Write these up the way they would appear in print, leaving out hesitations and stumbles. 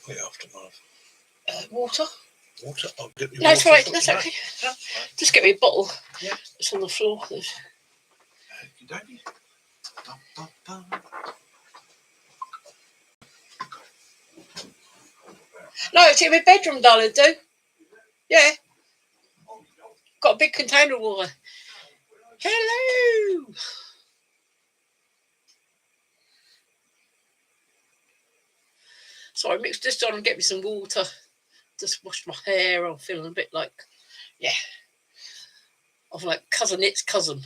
Wait, aftermath. Water. Water? I'll get you No, water. it's right. That's okay. Yeah. Just get me a bottle. Yeah. It's on the floor. Okey-dokey. No, it's in my bedroom, darling, do. Yeah. Got a big container of water. Hello. Sorry, mix this on and get me some water. Just washed my hair. I'm feeling a bit like, yeah. I feel like cousin it's cousin.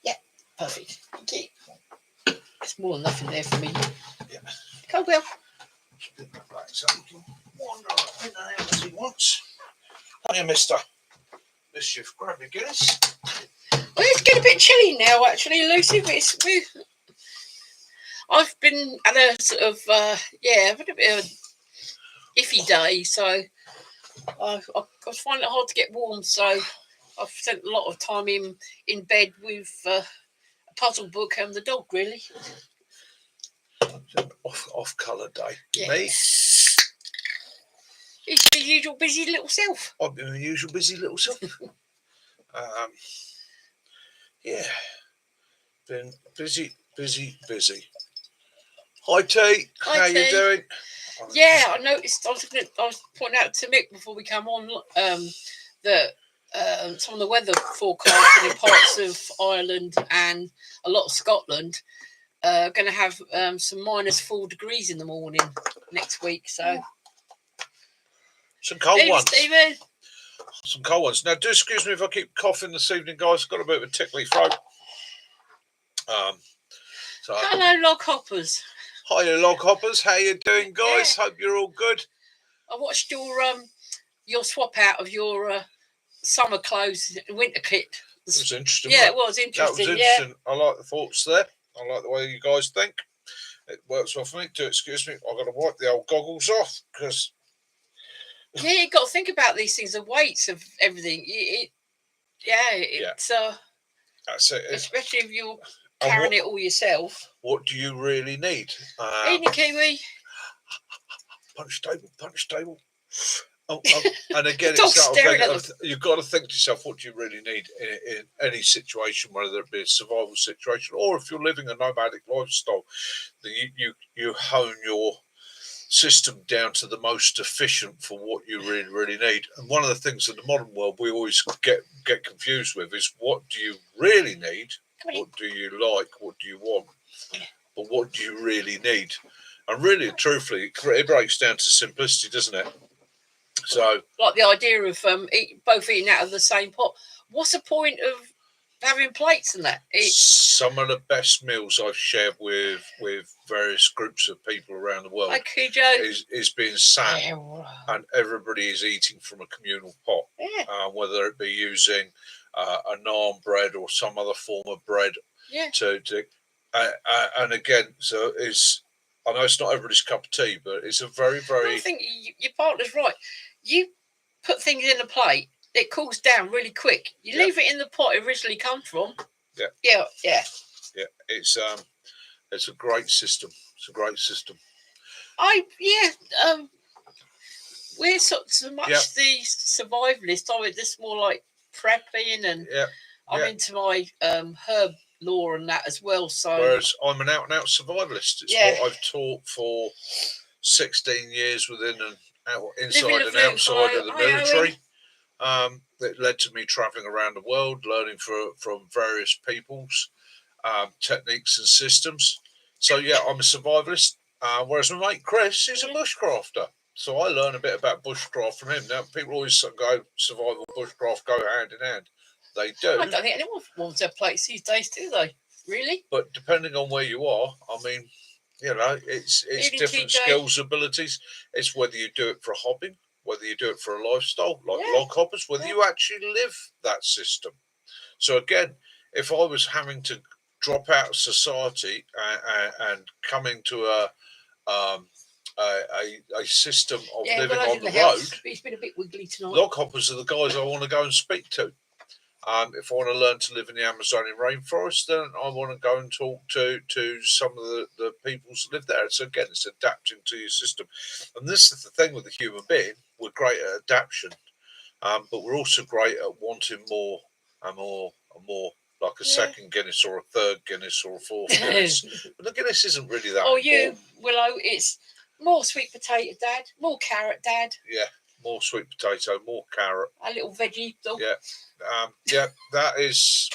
Yeah, perfect. Okay. It's more than enough in there for me. Yeah. Come, Will. Spin that back so we can wander up in and out as he wants. Hiya, Mister. Mischief, grab your Guinness. Well, it's getting a bit chilly now, actually, Lucy. I've been at a sort of, I've had a bit of an iffy day, so I find it hard to get warm, so I've spent a lot of time in bed with a puzzle book and the dog, really. Off colour day. Yeah. Me? It's the usual busy little self. I've been the usual busy little self. Yeah. Been busy. Hi, T. Hi, How T. you doing? Yeah, I noticed. I was pointing out to Mick before we came on that some of the weather forecast in parts of Ireland and a lot of Scotland are going to have some -4 degrees in the morning next week. So some cold ones. Stephen. Some cold ones. Now, do excuse me if I keep coughing this evening, guys. Got a bit of a tickly throat. Hello, log hoppers. Hiya, log hoppers. How you doing, guys? Yeah. Hope you're all good. I watched your swap out of your summer clothes, winter kit. It was interesting. Yeah, it was interesting. That was interesting. Yeah. I like the thoughts there. I like the way you guys think. It works well for me. Do excuse me. I've got to wipe the old goggles off because. Yeah, you've got to think about these things, the weights of everything. It's that's it. Especially if you're carrying it all yourself. What do you really need? Eating Kiwi. Punch table. Oh, and again, it's that thing you've got to think to yourself, what do you really need in any situation, whether it be a survival situation or if you're living a nomadic lifestyle, that you hone your system down to the most efficient for what you really, really need. And one of the things in the modern world we always get confused with is what do you really need? What do you like? What do you want? But what do you really need? And really, truthfully, it breaks down to simplicity, doesn't it? So, like the idea of both eating out of the same pot. What's the point of having plates and that? Some of the best meals I've shared with various groups of people around the world is being sat and everybody is eating from a communal pot, whether it be using a naan bread or some other form of bread. And again, so I know it's not everybody's cup of tea, but it's a very, very. I think your partner's right. You put things in a plate, it cools down really quick. You leave it in the pot it originally come from. Yeah. It's a great system. It's a great system. We're so much the survivalist. I mean, this more like prepping, and I'm into my herb law and that as well. So whereas I'm an out and out survivalist. It's what I've taught for 16 years within and inside and outside of the military. It led to me traveling around the world, learning from various peoples, techniques and systems. So I'm a survivalist. Whereas my mate Chris is a bushcrafter. So I learn a bit about bushcraft from him. Now people always go survival, bushcraft go hand in hand. They do. I don't think anyone wants their plates these days, do they? Really? But depending on where you are, I mean, it's different skills, abilities. It's whether you do it for a hobby, whether you do it for a lifestyle, like log hoppers, whether you actually live that system. So again, if I was having to drop out of society and come into a a system of Yeah, living well, on the house. road, He's been a bit wiggly tonight. lockhoppers are the guys I want to go and speak to. If I want to learn to live in the Amazonian rainforest, then I want to go and talk to some of the peoples that live there. So again, it's adapting to your system. And this is the thing with the human being. We're great at adaptation, but we're also great at wanting more and more and more, like a second Guinness or a third Guinness or a fourth Guinness. But the Guinness isn't really that important. Willow, it's more sweet potato, Dad, more carrot, Dad. Yeah, more sweet potato, more carrot. A little veggie dog. Yeah, that is,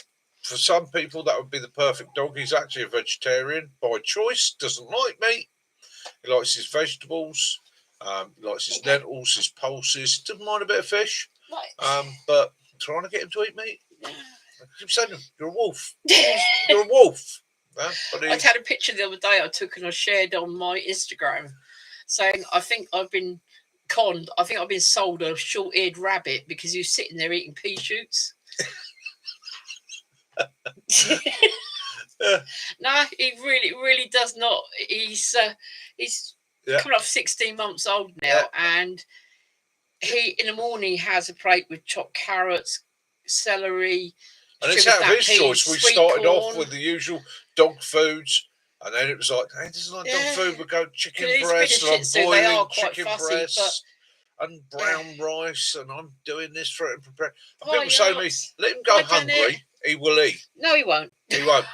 for some people, that would be the perfect dog. He's actually a vegetarian by choice, doesn't like meat. He likes his vegetables, he likes his lentils, his pulses, doesn't mind a bit of fish. But trying to get him to eat meat, I keep saying, you're a wolf. You're a wolf. I had a picture the other day I took and I shared on my Instagram saying, I think I've been conned. I think I've been sold a short-eared rabbit because he was sitting there eating pea shoots. No, he really does not. He's coming up 16 months old now, and he in the morning has a plate with chopped carrots, celery. And it's out of his choice. We started off with the usual dog foods, and then it was like, hey, this is like dog food. We go chicken breast, and I'm boiling chicken breast and brown rice, and I'm doing this for it and preparing. And people say to me, let him go hungry, he will eat. No, he won't. He won't.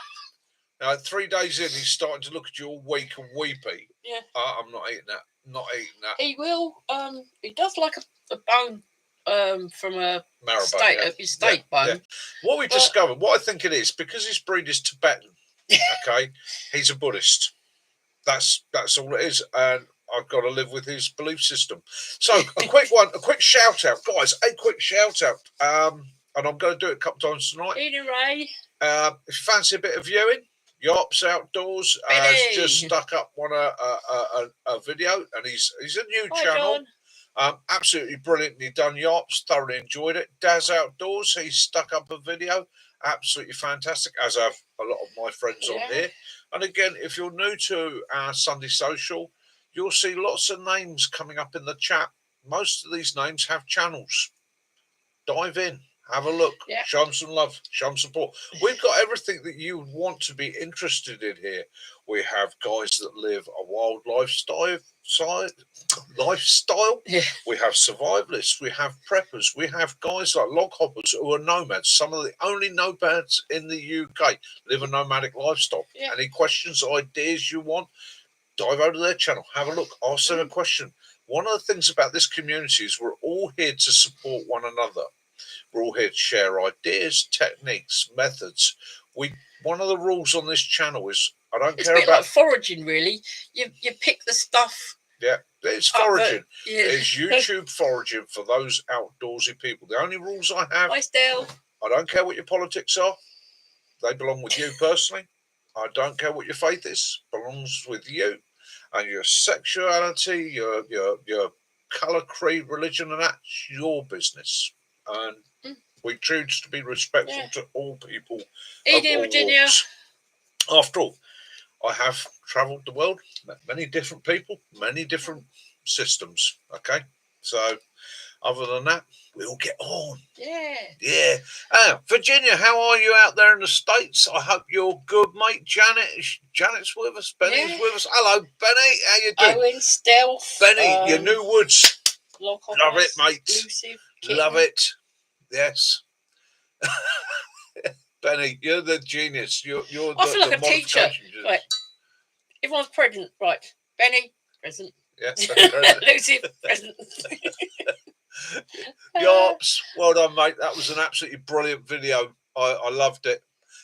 Now, 3 days in, he's starting to look at you all weak and weepy. Yeah. I'm not eating that. Not eating that. He will. He does like a bone from a steak bone. Yeah. What we discovered, what I think it is, because his breed is Tibetan, okay, he's a Buddhist. That's all it is. And I've got to live with his belief system. So a quick shout out, guys, a quick shout out. And I'm going to do it a couple times tonight. Ray. If you fancy a bit of viewing, Yops Outdoors has just stuck up on a video, and he's a new channel. Absolutely brilliant. He done Yops, thoroughly enjoyed it. Daz Outdoors, he's stuck up a video, absolutely fantastic, as have a lot of my friends on here. And again, if you're new to our Sunday Social, you'll see lots of names coming up in the chat. Most of these names have channels. Dive in. Have a look. Show them some love. Show them support. We've got everything that you would want to be interested in here. We have guys that live a wild lifestyle. Yeah. We have survivalists. We have preppers. We have guys like log hoppers who are nomads. Some of the only nomads in the UK live a nomadic lifestyle. Yeah. Any questions, ideas you want, dive over to their channel. Have a look. Ask them a question. One of the things about this community is we're all here to support one another. We're all here to share ideas, techniques, methods. One of the rules on this channel is I don't care about like foraging. Really, you pick the stuff. Yeah, it's foraging. It's YouTube foraging for those outdoorsy people. The only rules I have. Hi, Stell. I don't care what your politics are. They belong with you personally. I don't care what your faith is. Belongs with you, and your sexuality, your colour, creed, religion, and that's your business. And we choose to be respectful to all people. Eden, Virginia. Walks. After all, I have travelled the world, met many different people, many different systems. Okay, so other than that, we all get on. Yeah. Virginia, how are you out there in the States? I hope you're good, mate. Janet's with us. Benny's with us. Hello, Benny. How you doing? Owen, Stealth. Benny, your new woods. Love it, mate. Elusive, love it. Yes. Benny, you're the genius. You're I feel like a teacher. Right. Everyone's present. Right. Benny, present. Yes. Elusive, present. Yops, well done, mate. That was an absolutely brilliant video. I loved it.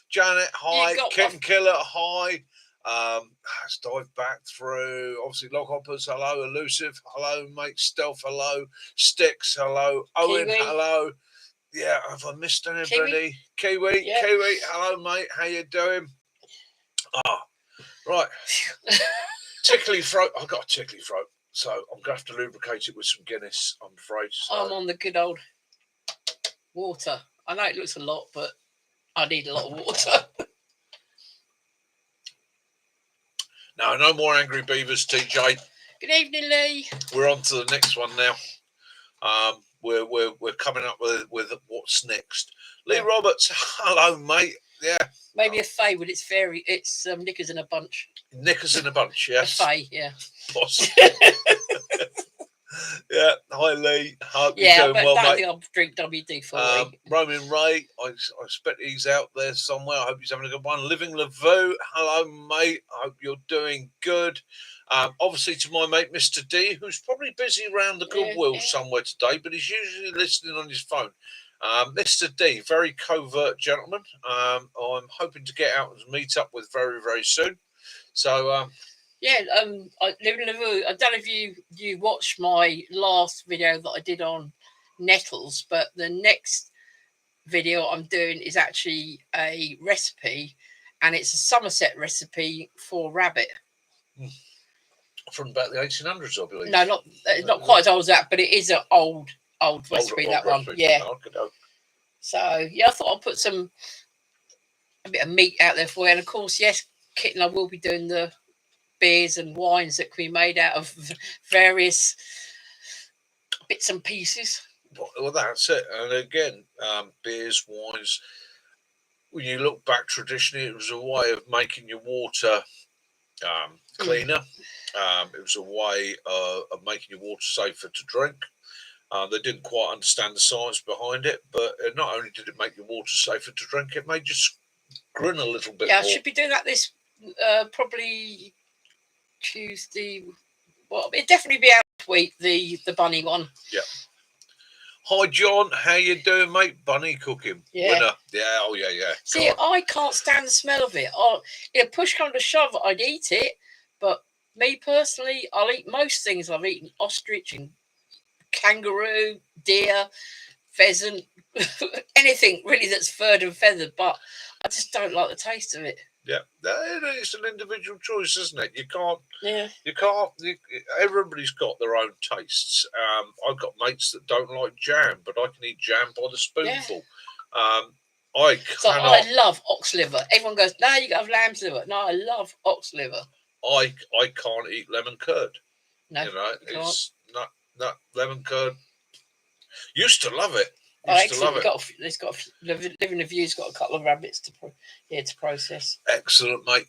Janet, hi. Kitten Killer, hi. Let's dive back through. Obviously, Log Hoppers, hello. Elusive, hello. Mate Stealth, hello. Sticks, hello. Owen, Kiwi. Hello. Yeah, have I missed anybody? Kiwi, yeah. Kiwi, hello, mate. How you doing? Right. Tickly throat. I've got a tickly throat, so I'm going to have to lubricate it with some Guinness, I'm afraid. So. I'm on the good old water. I know it looks a lot, but I need a lot of water. No more angry beavers, TJ. Good evening, Lee. We're on to the next one now. We're coming up with what's next. Lee Roberts, hello, mate. Yeah. Maybe a Faye, but it's knickers in a bunch. Knickers in a bunch, yes. A Faye, yeah. Possibly. Yeah. Hi, Lee. Hope you're doing well, mate. I think I'll drink WD-40. Roman Ray, I expect he's out there somewhere. I hope he's having a good one. Living Lavu, hello, mate. I hope you're doing good. Obviously, to my mate, Mr. D, who's probably busy around the Goodwill somewhere today, but he's usually listening on his phone. Mr. D, very covert gentleman. I'm hoping to get out and meet up with very, very soon. So, Living Lavu, I don't know if you watched my last video that I did on nettles, but the next video I'm doing is actually a recipe, and it's a Somerset recipe for rabbit. From about the 1800s, I believe. No, not quite as old as that, but it is an old recipe. That one, yeah. So yeah, I thought I'd put a bit of meat out there for you, and of course, yes, Kitten, I will be doing the beers and wines that can be made out of various bits and pieces. Well, that's it. And again, beers, wines. When you look back traditionally, it was a way of making your water cleaner. It was a way of making your water safer to drink. They didn't quite understand the science behind it, but not only did it make your water safer to drink, it made you grin a little bit more. I should be doing that this probably Tuesday. Well, it'd definitely be out this week, the bunny one. Yeah. Hi, John. How you doing, mate? Bunny cooking. Yeah. Winner. Yeah. Oh, yeah. See, I can't stand the smell of it. If push come to shove, I'd eat it. But me personally, I'll eat most things. I've eaten ostrich and kangaroo, deer, pheasant, anything really that's furred and feathered. But I just don't like the taste of it. Yeah, it's an individual choice, isn't it? You can't. Yeah. You can't. Everybody's got their own tastes. I've got mates that don't like jam, but I can eat jam by the spoonful. Yeah. I love ox liver. Everyone goes, no, you got to have lamb's liver. No, I love ox liver. I can't eat lemon curd. No, it's not lemon curd. Used to love it. Living the View's got a couple of rabbits to process. Excellent, mate.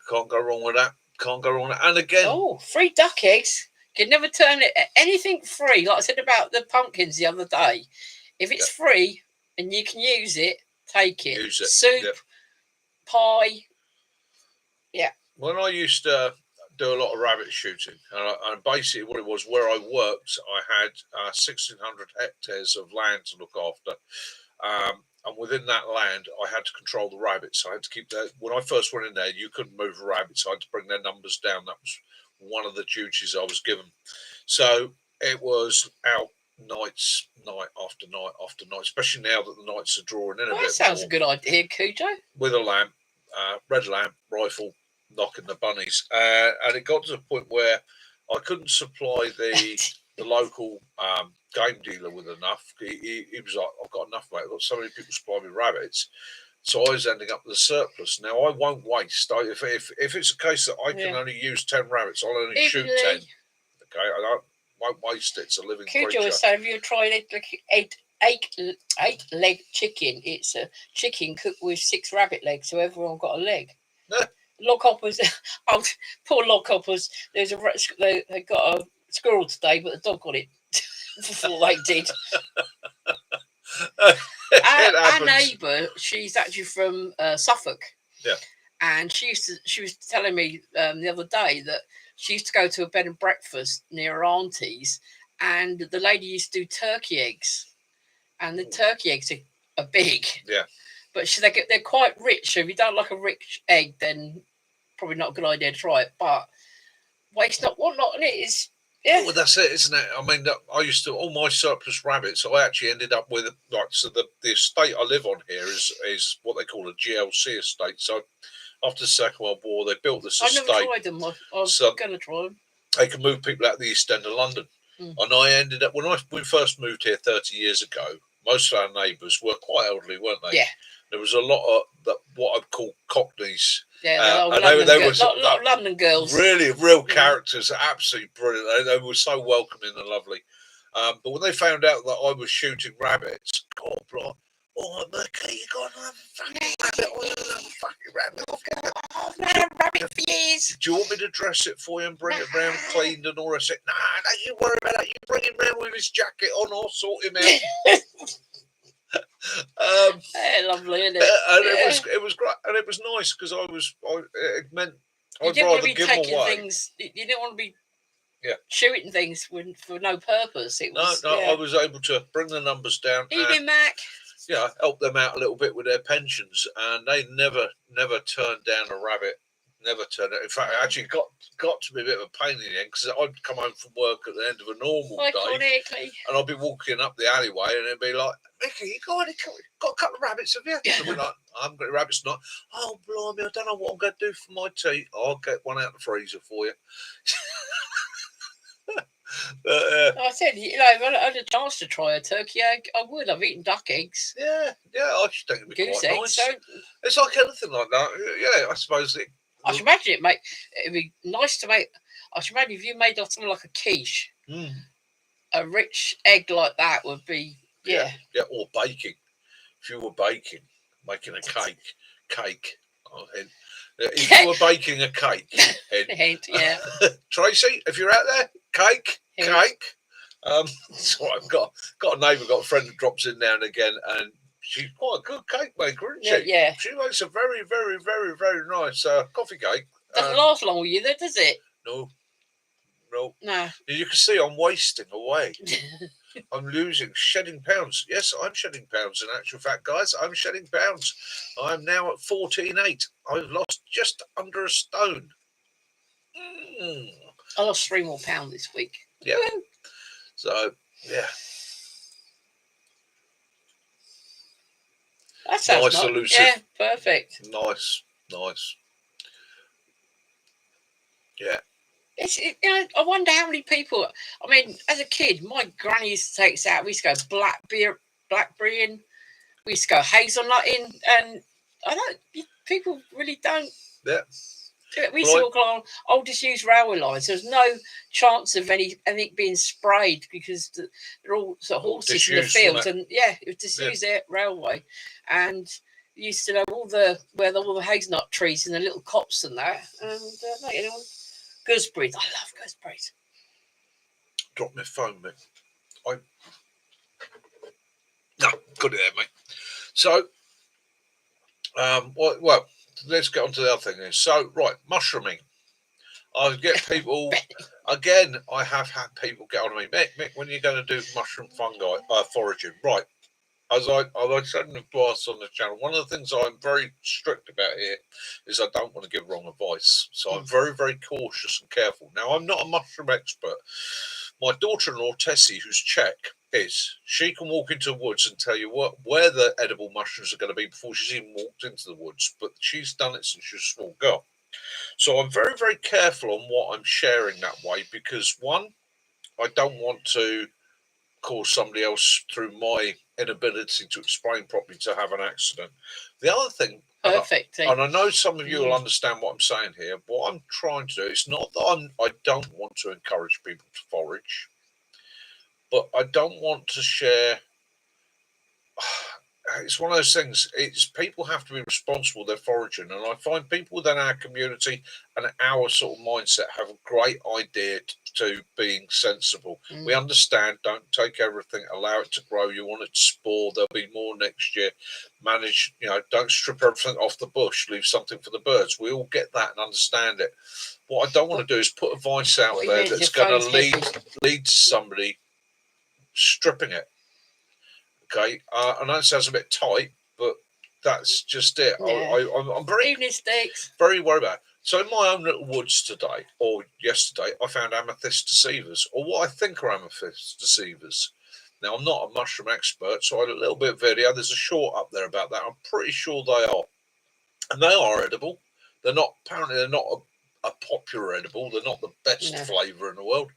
Can't go wrong with that. And again, free duck eggs. Can never turn it anything free. Like I said about the pumpkins the other day. If it's free and you can use it, take it. Use it. Soup, pie. Yeah. When I used to do a lot of rabbit shooting, and basically what it was, where I worked, I had 1,600 hectares of land to look after, and within that land I had to control the rabbits. I had to keep when I first went in there, you couldn't move the rabbits. I had to bring their numbers down. That was one of the duties I was given. So it was out nights, night after night after night, especially now that the nights are drawing in a bit. That sounds a good idea, Cujo. With a lamp, red lamp, rifle, knocking the bunnies, and it got to the point where I couldn't supply the local game dealer with enough. He was like, I've got enough, mate. I've got so many people supply me rabbits, so I was ending up with a surplus. Now I won't waste. If it's a case that I can only use 10 rabbits, I'll only shoot 10. Okay, I won't waste it. It's a living creature. Cujo was saying, have you tried eight leg chicken? It's a chicken cooked with 6 rabbit legs, so everyone got a leg. Lockhoppers, poor lockhoppers. They got a squirrel today, but the dog got it before they did. Our neighbour, she's actually from Suffolk. Yeah. And she was telling me the other day that she used to go to a bed and breakfast near her auntie's, and the lady used to do turkey eggs, and the turkey eggs are big. Yeah. But they're quite rich. So if you don't like a rich egg, then probably not a good idea to try it. But waste not, want not, and it is. Yeah. Well, that's it, isn't it? I mean, I used to all my surplus rabbits. I actually ended up with the estate I live on here is what they call a GLC estate. So after the Second World War, they built this estate. I never tried them. I was going to try them. They can move people out of the East End of London, and I ended up when we first moved here 30 years ago. Most of our neighbours were quite elderly, weren't they? Yeah. There was a lot of what I'd call cockneys Yeah, and they were lot of London girls. really real characters, absolutely brilliant. They were so welcoming and lovely. But when they found out that I was shooting rabbits, God, bro, oh, Mickey, you got another fucking rabbit! Oh, another fucking rabbit! I've had a rabbit for years. Do you want me to dress it for you and bring it round cleaned and all? I said, nah, don't you worry about that. You bring him round with his jacket on, I'll sort him out. Lovely, isn't it? And it was great, and it was nice because it meant you I'd didn't want rather to be give taking away. things. You didn't want to be shooting things for no purpose. It was I was able to bring the numbers down. Evening, Mac. Yeah, help them out a little bit with their pensions, and they never turned down a rabbit. Never turned it. In fact, it actually got to be a bit of a pain in the end because I'd come home from work at the end of a normal day, and I'd be walking up the alleyway, and it'd be like, Mickey, you got a couple of rabbits, have you? And I'd be like, I haven't got any rabbits tonight. Oh, blimey, I don't know what I'm going to do for my tea. I'll get one out of the freezer for you. I said, if I had a chance to try a turkey egg, I would. I've eaten duck eggs. Yeah, I just think it'd be Goose quite eggs, nice. so it's like anything like that. Yeah, I suppose I should imagine it'd be nice to make. I should imagine if you made something like a quiche, a rich egg like that would be yeah, or baking. If you were making a cake. Oh, hint. If you were baking a cake, hint, yeah. Tracy, if you're out there, cake. So I've got a neighbour, got a friend that drops in now and again, and she's quite a good cake maker, isn't she? Yeah. She makes a very, very, very, very nice coffee cake. Doesn't last long with you, though, does it? No. No. You can see I'm wasting away. I'm shedding pounds. Yes, I'm shedding pounds. In actual fact, guys, I'm shedding pounds. I'm now at 14.8. I've lost just under a stone. I lost 3 more pounds this week. Yeah. So, yeah. That sounds nice, elusive. Yeah, perfect. Nice. Yeah. I wonder how many people. I mean, as a kid, my granny used to take us out. We used to go blackberry in. We used to go hazelnut in, and people really don't. Yeah. We used to walk along old disused railway lines. There's no chance of anything being sprayed because they're all sort of horses in the fields, and it was disused railway, and you used to know all the hazelnut trees and the little copse and that, and gooseberries. I love gooseberries. Drop my phone, mate. No, got it there, mate. So, well, let's get on to the other thing then. So, right, mushrooming. I get people again. I have had people get on to me, Mick, when are you going to do mushroom fungi foraging? Right. As I said in the past on the channel, one of the things I'm very strict about here is I don't want to give wrong advice. So I'm very, very cautious and careful. Now, I'm not a mushroom expert. My daughter-in-law, Tessie, who's Czech, she can walk into the woods and tell you where the edible mushrooms are going to be before she's even walked into the woods. But she's done it since she was a small girl. So I'm very, very careful on what I'm sharing that way because, one, I don't want to cause somebody else through my inability to explain properly to have an accident. The other thing, perfect, and I know some of you will understand what I'm saying here. What I'm trying to do, it's not that I don't want to encourage people to forage, but I don't want to share. It's one of those things. It's people have to be responsible. They're foraging, and I find people within our community and our sort of mindset have a great idea to being sensible. We understand. Don't take everything. Allow it to grow. You want it to spore. There'll be more next year. Manage. Don't strip everything off the bush. Leave something for the birds. We all get that and understand it. What I don't want to do is put advice out there that's going to lead to somebody stripping it. Okay, I know it sounds a bit tight, but that's just it. Yeah. I'm very worried about it. So in my own little woods today, or yesterday, I found amethyst deceivers, or what I think are amethyst deceivers. Now, I'm not a mushroom expert, so I had a little bit of video. There's a short up there about that. I'm pretty sure they are. And they are edible. Apparently they're not a popular edible. They're not the best flavour in the world.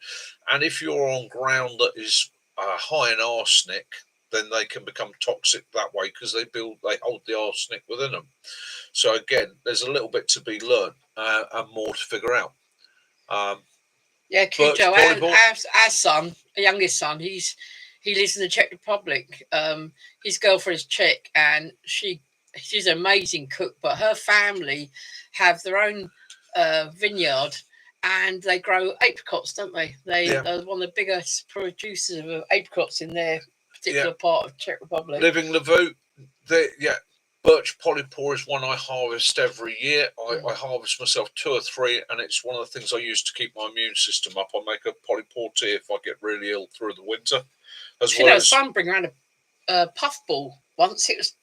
And if you're on ground that is high in arsenic, then they can become toxic that way because they hold the arsenic within them. So again, there's a little bit to be learned and more to figure out. Yeah, Cujo, our son, our youngest son, he lives in the Czech Republic. His girlfriend's Czech, and she's an amazing cook. But her family have their own vineyard, and they grow apricots, don't they? They are one of the biggest producers of apricots in their particular part of Czech Republic. Living Lviv, birch polypore is one I harvest every year. I harvest myself 2 or 3, and it's one of the things I use to keep my immune system up. I make a polypore tea if I get really ill through the winter. Son bring around a puffball once. It was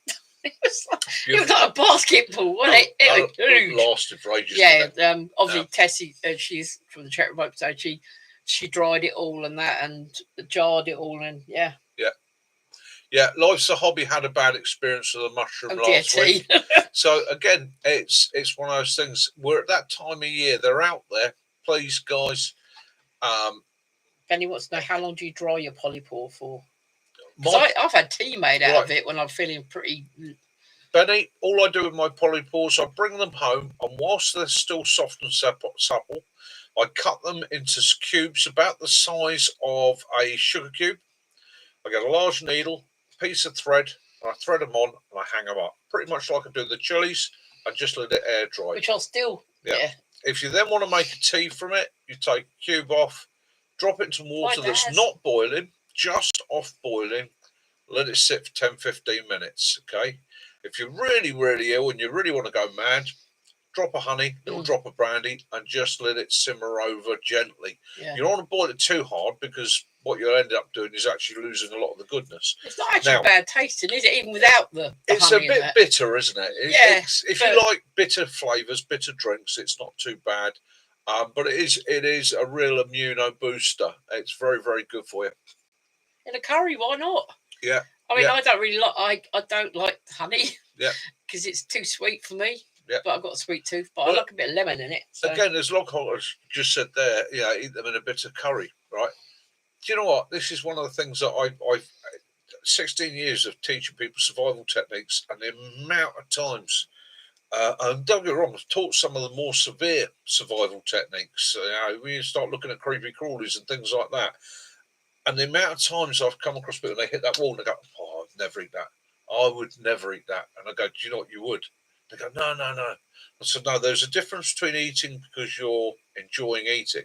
like a basketball, wasn't it? It was huge. Lasted for ages. Yeah, obviously Tessie, she's from the Czech Republic, so she dried it all and that, and jarred it all, and yeah. Yeah, Life's a Hobby had a bad experience with the mushroom last week. So again, it's one of those things. We're at that time of year. They're out there. Please, guys. Benny wants to know, how long do you dry your polypore for? I've had tea made out of it when I'm feeling pretty. Benny, all I do with my polypores, I bring them home, and whilst they're still soft and supple, I cut them into cubes about the size of a sugar cube. I get a large needle, piece of thread, and I thread them on and I hang them up. Pretty much like I do the chilies, and just let it air dry. Which I'll still, yeah. If you then want to make a tea from it, you take a cube off, drop it into water that's not boiling, just off boiling, let it sit for 10-15 minutes, okay? If you're really, really ill and you really want to go mad, drop a honey, little drop of brandy, and just let it simmer over gently. Yeah. You don't want to boil it too hard, because what you'll end up doing is actually losing a lot of the goodness. It's not actually bad tasting, is it? Even without the it's honey. It's a bit bitter, isn't it? If you like bitter flavours, bitter drinks, it's not too bad. But it is a real immuno booster. It's very, very good for you. In a curry, why not? Yeah. I mean, I don't really like. I don't like honey. Yeah. Because it's too sweet for me. Yeah. But I've got a sweet tooth. But I like a bit of lemon in it. So. Again, as Lockhart just said there, eat them in a bit of curry, right? Do you know what? This is one of the things that I've 16 years of teaching people survival techniques, and the amount of times, and don't get me wrong, I've taught some of the more severe survival techniques. When you start looking at creepy crawlies and things like that, and the amount of times I've come across people and they hit that wall and they go, "Oh, I'd never eat that. I would never eat that." And I go, "Do you know what? You would." They go, "No, no, no." I said, "No, there's a difference between eating because you're enjoying eating.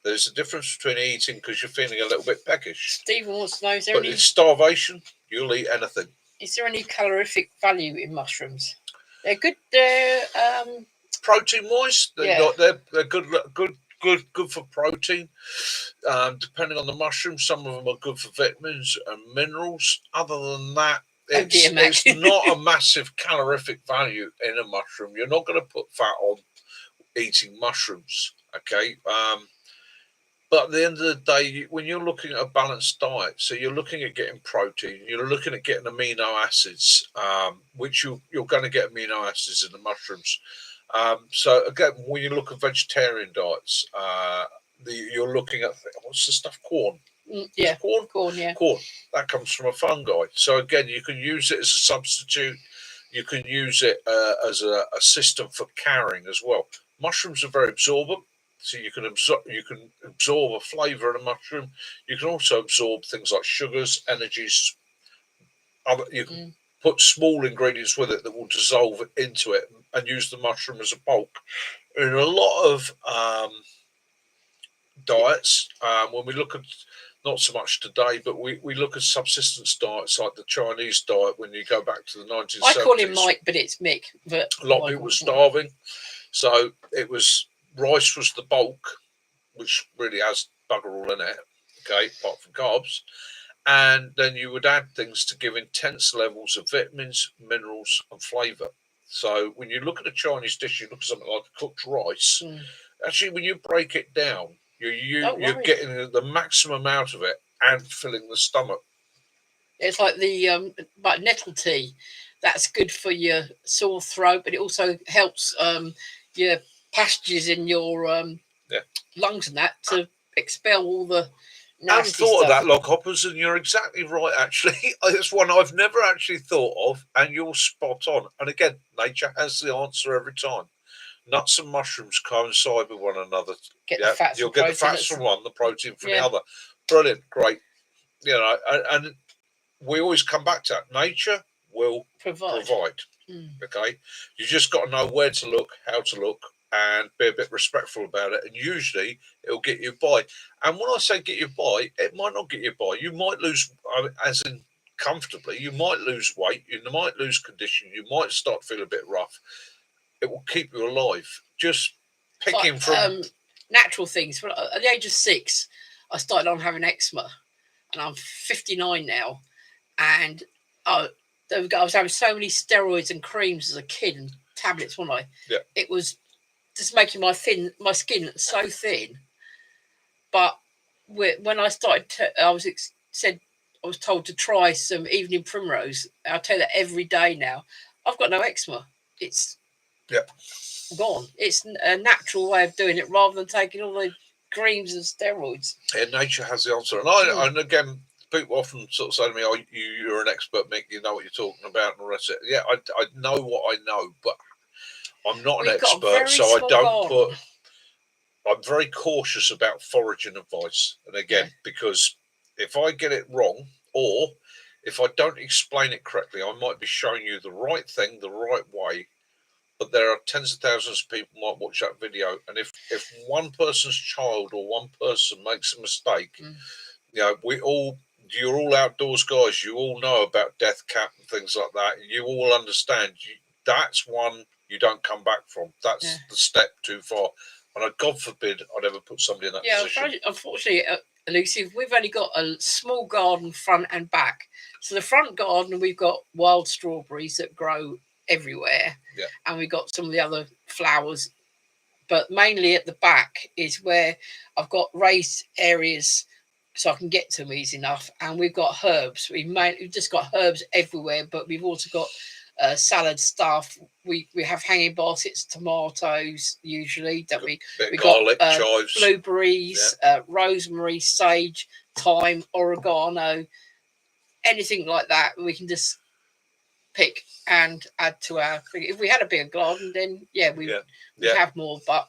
There's a difference between eating because you're feeling a little bit peckish." Stephen wants to know, but in starvation, you'll eat anything. Is there any calorific value in mushrooms? They're good. Protein-wise, they're good for protein. Depending on the mushroom, some of them are good for vitamins and minerals. Other than that, it's not a massive calorific value in a mushroom. You're not going to put fat on eating mushrooms, okay? But at the end of the day, when you're looking at a balanced diet, so you're looking at getting protein, you're looking at getting amino acids, which you're going to get amino acids in the mushrooms. So again, when you look at vegetarian diets, you're looking at, what's the stuff? Corn. Yeah, corn. Yeah, corn. That comes from a fungi. So again, you can use it as a substitute. You can use it as a system for carrying as well. Mushrooms are very absorbent, so you can absorb a flavour in a mushroom. You can also absorb things like sugars, energies. You can put small ingredients with it that will dissolve into it and use the mushroom as a bulk. In a lot of diets, when we look at, not so much today, but we look at subsistence diets like the Chinese diet when you go back to the 1970s. I call him Mike, but it's Mick. But a lot of people were starving. So it was, rice was the bulk, which really has bugger all in it, okay, apart from carbs. And then you would add things to give intense levels of vitamins, minerals, and flavour. So when you look at a Chinese dish, you look at something like cooked rice. Actually, when you break it down, you're getting the maximum out of it and filling the stomach. It's like the nettle tea. That's good for your sore throat, but it also helps your passages in your lungs and that to expel all the I hadn't thought of that, Lockhoppers, and you're exactly right, actually. It's one I've never actually thought of, and you're spot on. And again, nature has the answer every time. Nuts and mushrooms coincide with one another. You'll get the fats from one, the protein from the other. Brilliant, great. You know, and we always come back to that. Nature will provide. Okay, you just got to know where to look, how to look, and be a bit respectful about it. And usually, it'll get you by. And when I say get you by, it might not get you by. You might lose, as in comfortably. You might lose weight. You might lose condition. You might start feeling a bit rough. It will keep you alive. Just picking from natural things. Well, at the age of 6, I started on having eczema, and I'm 59 now. And I was having so many steroids and creams as a kid and tablets, wasn't I? Yeah. It was just making my skin so thin. But when I started, I was told to try some evening primrose. I'll tell you that every day now. I've got no eczema. It's gone. It's a natural way of doing it rather than taking all the creams and steroids. Yeah, nature has the answer. And again, people often sort of say to me, "Oh, you're an expert, Mick. You know what you're talking about." And all that. Yeah, I know what I know, but I'm not an expert, so I don't put. I'm very cautious about foraging advice, and again, because if I get it wrong, or if I don't explain it correctly, I might be showing you the right thing the right way. But there are tens of thousands of people might watch that video, and if one person's child or one person makes a mistake, you know, you're all outdoors guys. You all know about death cap and things like that. You all understand. That's one you don't come back from. That's the step too far. And God forbid I'd ever put somebody in that position. Unfortunately, Elusive, we've only got a small garden front and back. So the front garden, we've got wild strawberries that grow everywhere. Yeah. And we've got some of the other flowers. But mainly at the back is where I've got raised areas so I can get to them easy enough. And we've got herbs. We've just got herbs everywhere, but we've also got salad stuff. We have hanging baskets, tomatoes usually. That we garlic, got chives, blueberries, rosemary, sage, thyme, oregano, anything like that. We can just pick and add to our thing. If we had a bigger garden, then we'd have more. But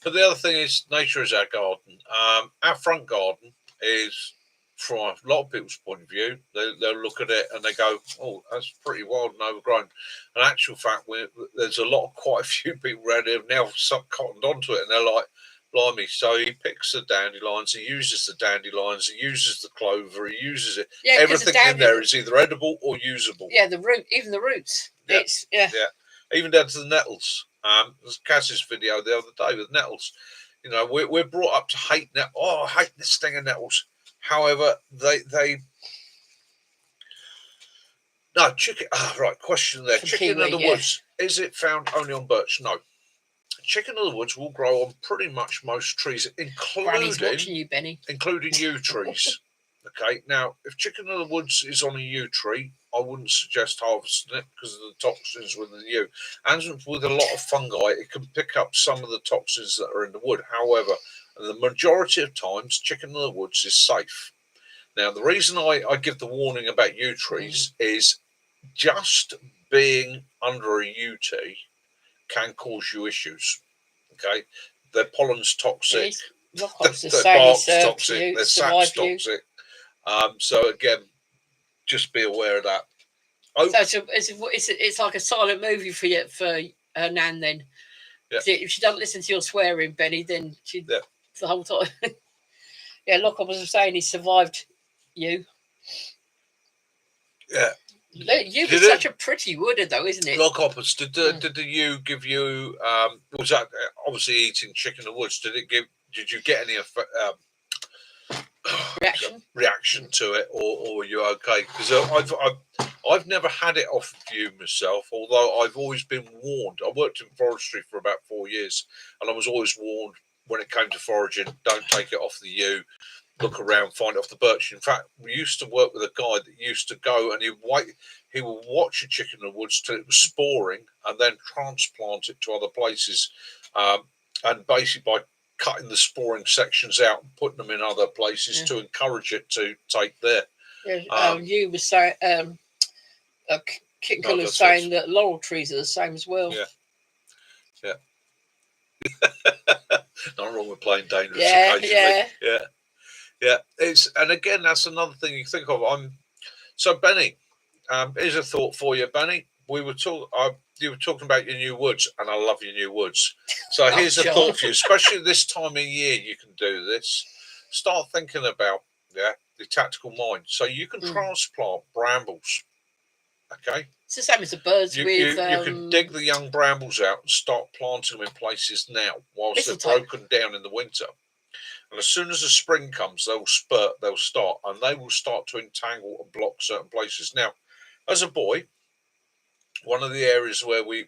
the other thing is, nature is our garden. Our front garden is, from a lot of people's point of view, they'll look at it and they go, "Oh, that's pretty wild and overgrown." In actual fact, there's quite a few people around here have now cottoned onto it, and they're like, "Blimey!" So he picks the dandelions, he uses the dandelions, he uses the clover, he uses it. Yeah, everything in there is either edible or usable. Yeah, even the roots. Yeah. Even down to the nettles. There's Cass's video the other day with nettles. You know, we're brought up to hate nettles. Oh, I hate the sting of nettles. However, chicken. Right, question there. Chicken of the woods, is it found only on birch? No. Chicken of the woods will grow on pretty much most trees, including yew trees. Okay, now if chicken of the woods is on a yew tree, I wouldn't suggest harvesting it because of the toxins within the yew. And with a lot of fungi, it can pick up some of the toxins that are in the wood. However, the majority of times, chicken of the woods is safe. Now, the reason I give the warning about yew trees is just being under a yew tree can cause you issues. Okay, their pollen's toxic, their bark's toxic, their sap's toxic. So again, just be aware of that. So it's like a silent movie for her nan then. Yeah. If she doesn't listen to your swearing, Benny, then she the whole time. Lockhart was saying he survived you. Yeah. Yew is such a pretty wood, though, isn't it? Lockhoppers, did the yew give you? Was that obviously eating chicken of the woods? Did you get any reaction to it, or were you okay? Because I've never had it off of yew myself, although I've always been warned. I worked in forestry for about 4 years, and I was always warned when it came to foraging, don't take it off the yew. Look around, find it off the birch. In fact, we used to work with a guy that used to go and he would watch a chicken in the woods till it was sporing and then transplant it to other places. And basically by cutting the sporing sections out and putting them in other places to encourage it to take there. You were saying, Kit Gill was saying that laurel trees are the same as well. Yeah. Not wrong with playing dangerous occasionally. Yeah. And again, that's another thing you think of. So Benny, here's a thought for you, Benny. You were talking about your new woods, and I love your new woods. So here's a thought for you, especially this time of year. You can do this. Start thinking about the tactical mind. So you can transplant brambles. Okay, it's the same as the birds. You can dig the young brambles out and start planting them in places now, whilst they're broken down in the winter. And as soon as the spring comes, they'll start, and they will start to entangle and block certain places. Now, as a boy, one of the areas where we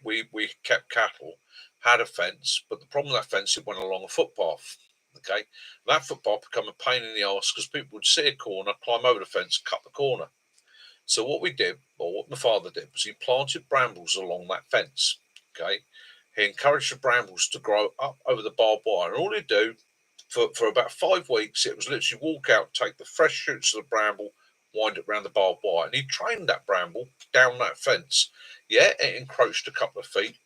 kept cattle had a fence, but the problem with that fence, it went along a footpath. Okay, that footpath became a pain in the arse because people would see a corner, climb over the fence, cut the corner. So what we did, or what my father did, was he planted brambles along that fence. Okay, he encouraged the brambles to grow up over the barbed wire, and all he'd do for about 5 weeks, it was literally walk out, take the fresh shoots of the bramble, wind it around the barbed wire, and he trained that bramble down that fence. Yeah, it encroached a couple of feet,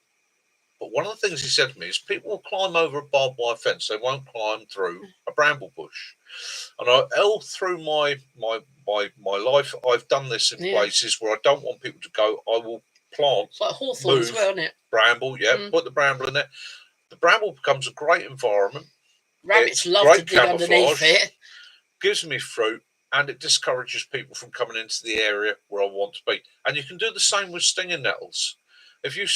but one of the things he said to me is people will climb over a barbed wire fence, they won't climb through a bramble bush. And all through my life, I've done this in places where I don't want people to go. I will plant, it's like hawthorn as well, isn't it? Bramble, put the bramble in there. The bramble becomes a great environment. Rabbits love to dig underneath it. Gives me fruit, and it discourages people from coming into the area where I want to be. And you can do the same with stinging nettles. If you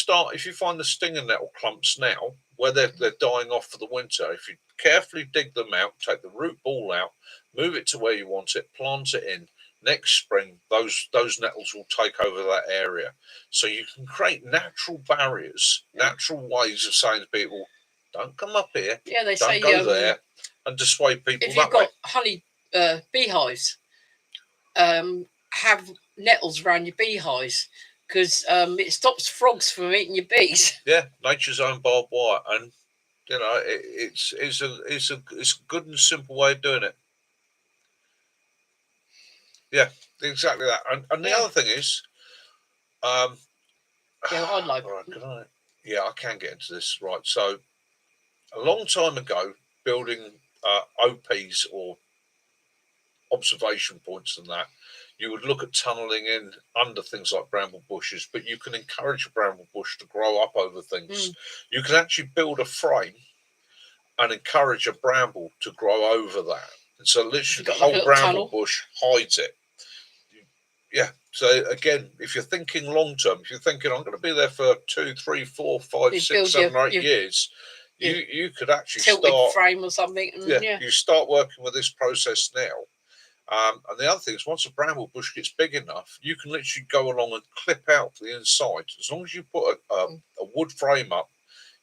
find the stinging nettle clumps now, where they're dying off for the winter, if you carefully dig them out, take the root ball out, move it to where you want it, plant it in, next spring, those nettles will take over that area. So you can create natural barriers, natural ways of saying to people, don't come up here. Yeah, they don't say go there, and dissuade people. If you've got honey beehives, have nettles around your beehives because it stops frogs from eating your bees. Yeah, nature's own barbed wire, and you know it's a good and simple way of doing it. Yeah, exactly that. And the other thing is, I like. Right, I can get into this. Right, so a long time ago, building OPs or observation points and that, you would look at tunnelling in under things like bramble bushes, but you can encourage a bramble bush to grow up over things. You can actually build a frame and encourage a bramble to grow over that. And so literally the whole bramble bush hides it. Yeah. So again, if you're thinking long term, if you're thinking I'm going to be there for 2, 3, 4, 5, 6, 7, or 8 years, you could actually start frame or something. You start working with this process now. And the other thing is, once a bramble bush gets big enough, you can literally go along and clip out the inside. As long as you put a wood frame up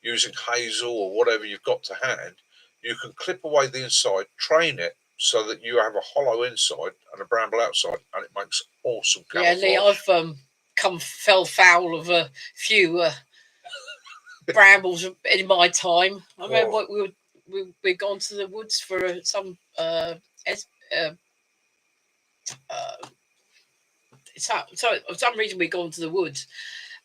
using hazel or whatever you've got to hand, you can clip away the inside, train it so that you have a hollow inside and a bramble outside, and it makes awesome camouflage. Yeah, Lee, I've fell foul of a few brambles in my time. I remember we'd gone to the woods for some so for some reason we'd gone to the woods,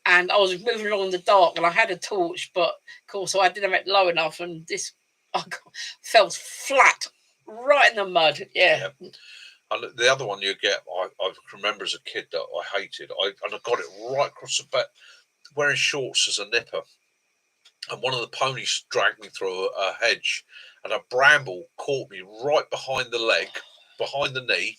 and I was moving along in the dark, and I had a torch, but of course I didn't have it low enough, and I fell flat right in the mud. Yeah. And the other one you get, I remember as a kid that I hated. I got it right across the back, wearing shorts as a nipper, and one of the ponies dragged me through a hedge, and a bramble caught me right behind the leg, behind the knee.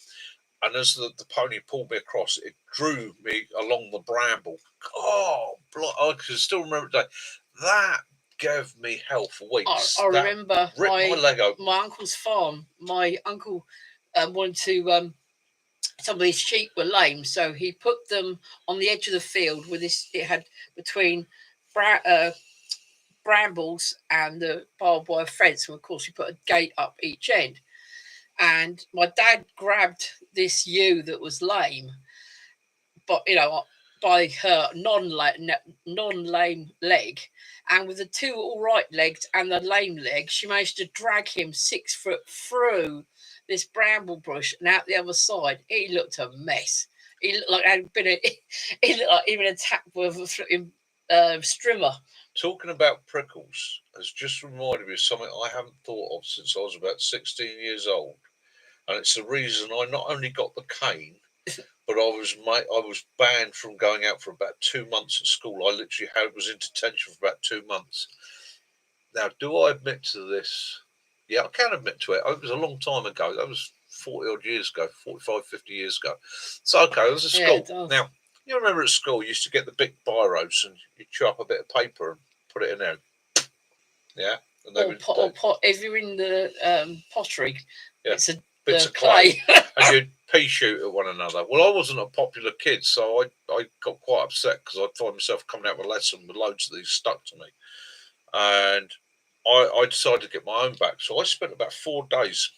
And as the pony pulled me across, it drew me along the bramble. Oh, I can still remember the day. That gave me hell for weeks. I remember my leg open. My uncle's farm. My uncle wanted to. Some of his sheep were lame, so he put them on the edge of the field with this. It had between brambles and the barbed wire fence, and of course, he put a gate up each end. And my dad grabbed this ewe that was lame, but by her non-lame leg, and with the 2 all right legs and the lame leg, she managed to drag him 6 foot through this bramble bush and out the other side. He looked a mess. He looked like he looked like he'd been attacked with a flipping strimmer. Talking about prickles has just reminded me of something I haven't thought of since I was about 16 years old, and it's the reason I not only got the cane, but I was banned from going out for about 2 months at school. I literally was in detention for about 2 months. Now, do I admit to this? Yeah, I can admit to it. It was a long time ago. That was 40 odd years ago, 45, 50 years ago. So, okay, it was a school. Yeah, now, you remember at school, you used to get the big biros and you chew up a bit of paper and put it in there. Yeah. And they if you're in the pottery, yeah, it's bits of clay. And you'd pea shoot at one another. Well, I wasn't a popular kid, so I got quite upset because I'd find myself coming out of a lesson with loads of these stuck to me. And I decided to get my own back. So I spent about 4 days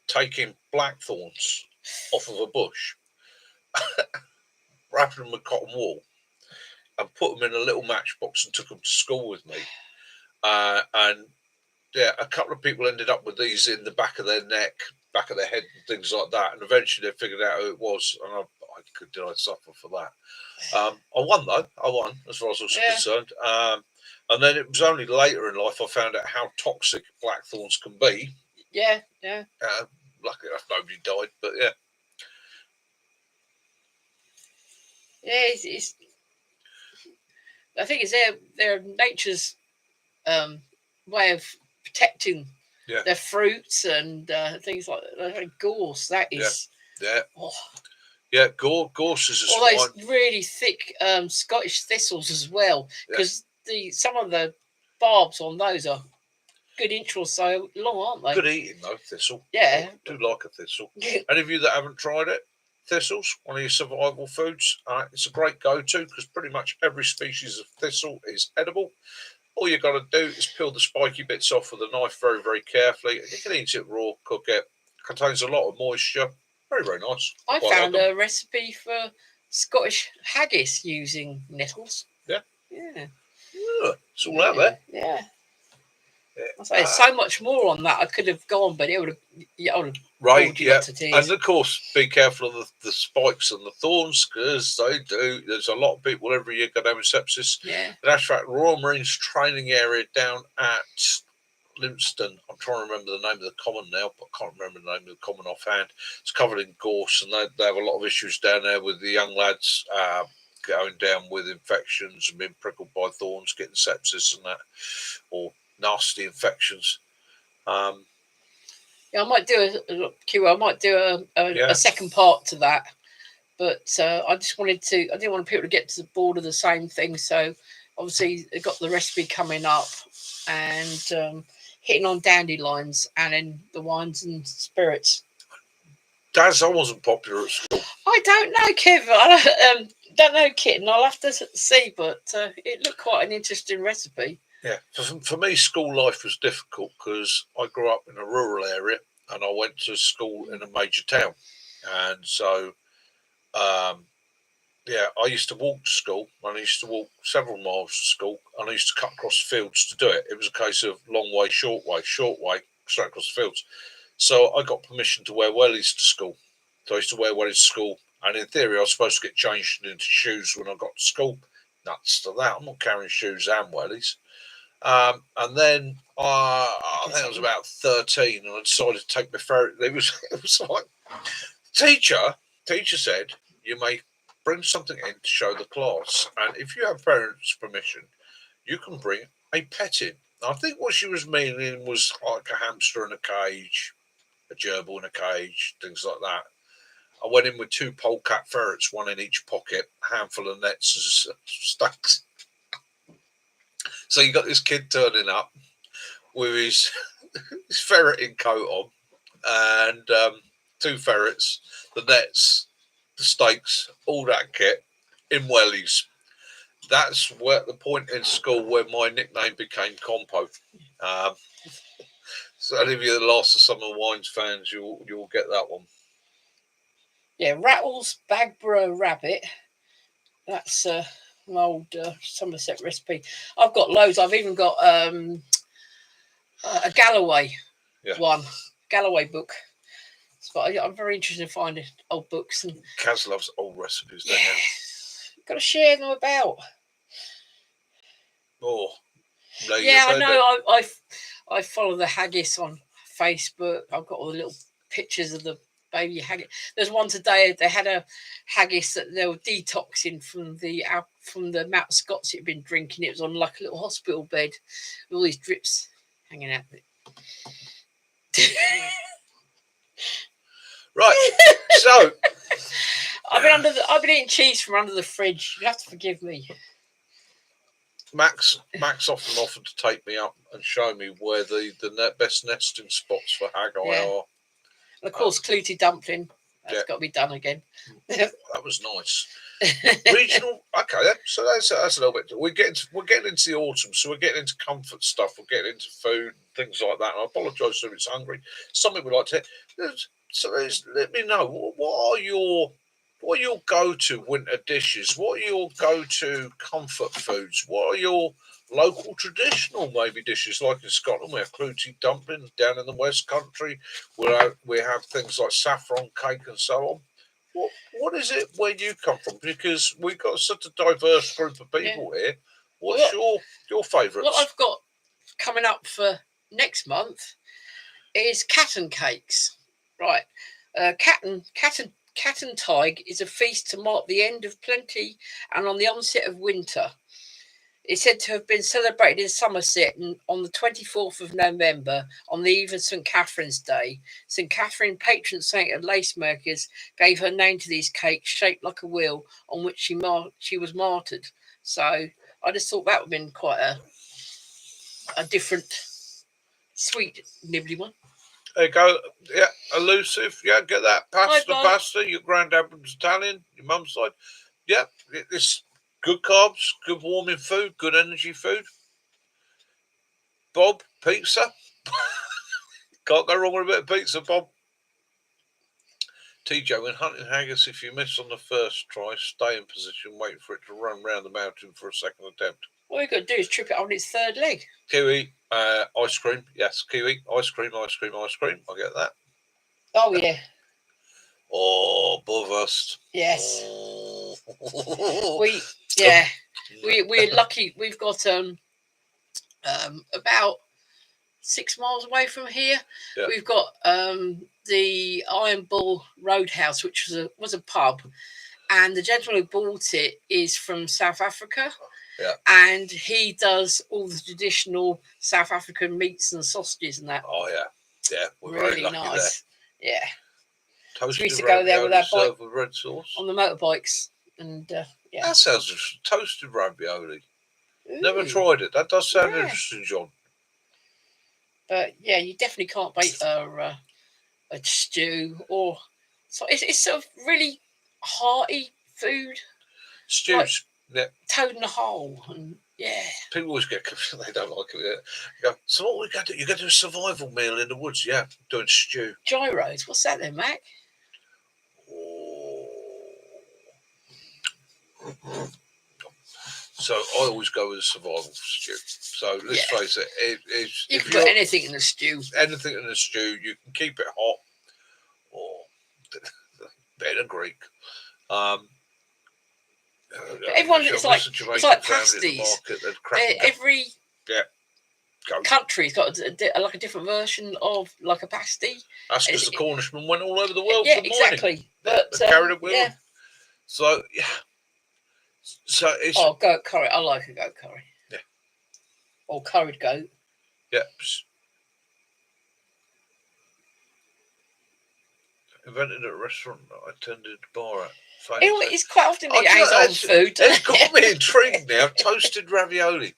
taking blackthorns off of a bush, wrapping them with cotton wool, and put them in a little matchbox and took them to school with me. And yeah, a couple of people ended up with these in the back of their neck, back of their head, and things like that. And eventually they figured out who it was, and did I suffer for that? I won though. I won as far as I was concerned. And then it was only later in life I found out how toxic blackthorns can be. Yeah. Luckily enough, nobody died, but yeah. Yeah, it's I think it's their nature's way of protecting their fruits and things like that. Like gorse, that is. Yeah. Oh. Yeah, gorse is a all those really thick Scottish thistles as well, because some of the barbs on those are good inch or so long, aren't they? Good eating though, thistle. Yeah, I do like a thistle. Any of you that haven't tried it, thistles, one of your survival foods, it's a great go-to because pretty much every species of thistle is edible. All you got to do is peel the spiky bits off with a knife very, very carefully, and you can eat it raw, cook it. Contains a lot of moisture. Very, very nice. I found a recipe for Scottish haggis using nettles. Yeah. It's all out there. Yeah. I say so much more on that. I could have gone, but it would have right. Yeah. And of course, be careful of the spikes and the thorns because they do. There's a lot of people every year go down with sepsis. Yeah. In actual fact, Royal Marines training area down at Lympstone. I'm trying to remember the name of the common now, but I can't remember the name of the common offhand. It's covered in gorse, and they have a lot of issues down there with the young lads going down with infections and being prickled by thorns, getting sepsis and that, or nasty infections. I might do I might do a second part to that, but I just wanted to. I didn't want people to get to the board of the same thing, so obviously I got the recipe coming up and. Hitting on dandelions and in the wines and spirits. Daz, I wasn't popular at school. I don't know, Kev. I don't know, Kitten. I'll have to see, but it looked quite an interesting recipe. Yeah, for me, school life was difficult because I grew up in a rural area and I went to school in a major town, and so I used to walk to school, and I used to walk several miles to school, and I used to cut across the fields to do it. It was a case of long way, short way, straight across the fields. So I got permission to wear wellies to school. So I used to wear wellies to school, and in theory, I was supposed to get changed into shoes when I got to school. Nuts to that. I'm not carrying shoes and wellies. And then I think I was about 13, and I decided to take my ferret. It was like, teacher said, you may bring something in to show the class, and if you have parents' permission, you can bring a pet in. I think what she was meaning was like a hamster in a cage, a gerbil in a cage, things like that. I went in with 2 polecat ferrets, one in each pocket, a handful of nets and stacks. So you got this kid turning up with his ferreting coat on and 2 ferrets, the nets, the stakes, all that kit in wellies. That's where the point in school where my nickname became Compo. So any of you that lost to Summer Wines fans, you'll get that one. Yeah, Rattles, Bagborough Rabbit, That's an old Somerset recipe. I've got loads. I've even got a Galloway one, Galloway book. But I'm very interested in finding old books. And Kaz loves old recipes, don't you? Got to share them about. Oh, yeah, I know. I follow the haggis on Facebook. I've got all the little pictures of the baby haggis. There's one today. They had a haggis that they were detoxing from the amount of Scots it had been drinking. It was on like a little hospital bed with all these drips hanging out. Right. So I've been eating cheese from under the fridge. You have to forgive me. Max often offered to take me up and show me where the best nesting spots for haggai are. And of course, clouty dumpling. That's got to be done again. That was nice. Regional. Okay, so that's a little bit. We're getting into the autumn, so we're getting into comfort stuff. We're getting into food and things like that. And I apologise if it's hungry. Something we like to. So let me know what are your go-to winter dishes? What are your go-to comfort foods? What are your local traditional maybe dishes? Like in Scotland, we have clouty dumpling. Down in the West Country, we have things like saffron cake and so on. What is it where you come from? Because we've got such a diverse group of people here. What's your favourites? What I've got coming up for next month is Catton cakes. Right, Cattontaig is a feast to mark the end of plenty and on the onset of winter. It's said to have been celebrated in Somerset on the 24th of November, on the eve of St. Catherine's Day. St. Catherine, patron saint of lace makers, gave her name to these cakes shaped like a wheel on which she was martyred. So I just thought that would have been quite a different, sweet, nibbly one. There you go. Yeah, elusive. Yeah, get that pasta. Your granddad was Italian. Your mum's side. Yeah, it's good carbs, good warming food, good energy food. Bob, pizza. Can't go wrong with a bit of pizza, Bob. TJ, when hunting haggis, if you miss on the first try, stay in position, wait for it to run round the mountain for a second attempt. All you got to do is trip it on its third leg. Kiwi, ice cream. Yes, kiwi, ice cream. I get that. Oh, yeah. Oh, Bourvest. Yes. Oh. We're lucky. We've got about 6 miles away from here. Yeah. We've got the Iron Bull Roadhouse, which was a pub, and the gentleman who bought it is from South Africa. Yeah. And he does all the traditional South African meats and sausages and that. Oh yeah. Yeah. We're really very lucky nice. There. Yeah. Toasted we used to go there with our bike with red sauce on the motorbikes, and yeah. That sounds toasted ravioli. Ooh. Never tried it. That does sound interesting, John. But yeah, you definitely can't bake a stew or so. It's sort of really hearty food. Stews. Like yeah. Toad in the hole, and yeah. People always get confused. They don't like it. Go, so what we got to do? You got to do a survival meal in the woods. Yeah, doing stew. Gyros. What's that then, Mac? So I always go with a survival stew. So let's face it, you can put anything in a stew. Anything in a stew, you can keep it hot or better Greek. Everyone, it's like pasties. Every country's got like a different version of like a pasty. That's because the Cornishmen went all over the world. Yeah, exactly. But carried it with them. So yeah. So it's goat curry. I like a goat curry. Yeah. Or curried goat. Yep. Invented at a restaurant that I attended bar at. It's quite often the Amazon food. It's got me intrigued now. Toasted ravioli.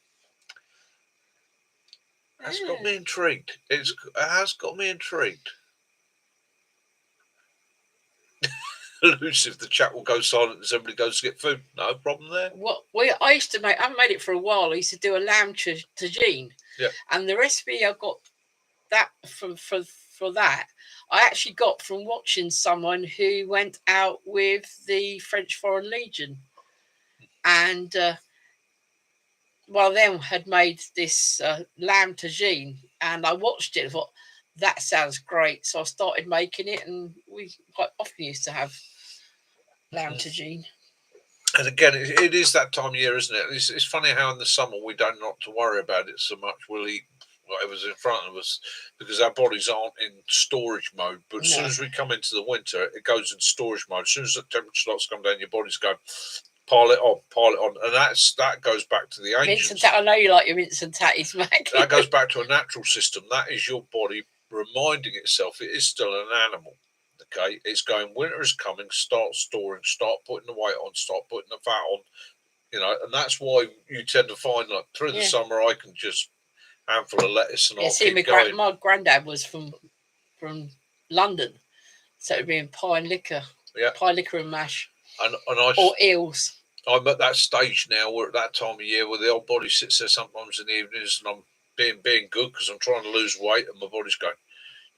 That's got me intrigued. It has got me intrigued. Elusive, the chat will go silent as everybody goes to get food. No problem there. I used to make. I haven't made it for a while. I used to do a lamb tagine. Yeah. And the recipe I got that for that I actually got from watching someone who went out with the French Foreign Legion, and one of them had made this lamb tagine, and I watched it and thought, that sounds great. So I started making it, and we quite often used to have lamb tagine. And again, it is that time of year, isn't it? It's funny how in the summer we don't not to worry about it so much. We'll eat whatever's in front of us because our bodies aren't in storage mode. But as soon as we come into the winter, it goes in storage mode. As soon as the temperature starts to come down, your body's going, pile it on, and that goes back to the ancients. I know you like your mince and tatties, Mac. That goes back to a natural system. That is your body reminding itself it is still an animal. Okay, it's going, winter is coming, start storing, start putting the weight on, start putting the fat on, and that's why you tend to find, like, through the summer, I can just handful of lettuce and I'll keep going. My granddad was from London, so it'd be in pie and liquor, and mash, or eels. I'm at that stage now, we're at that time of year where the old body sits there sometimes in the evenings and I'm being good because I'm trying to lose weight and my body's going,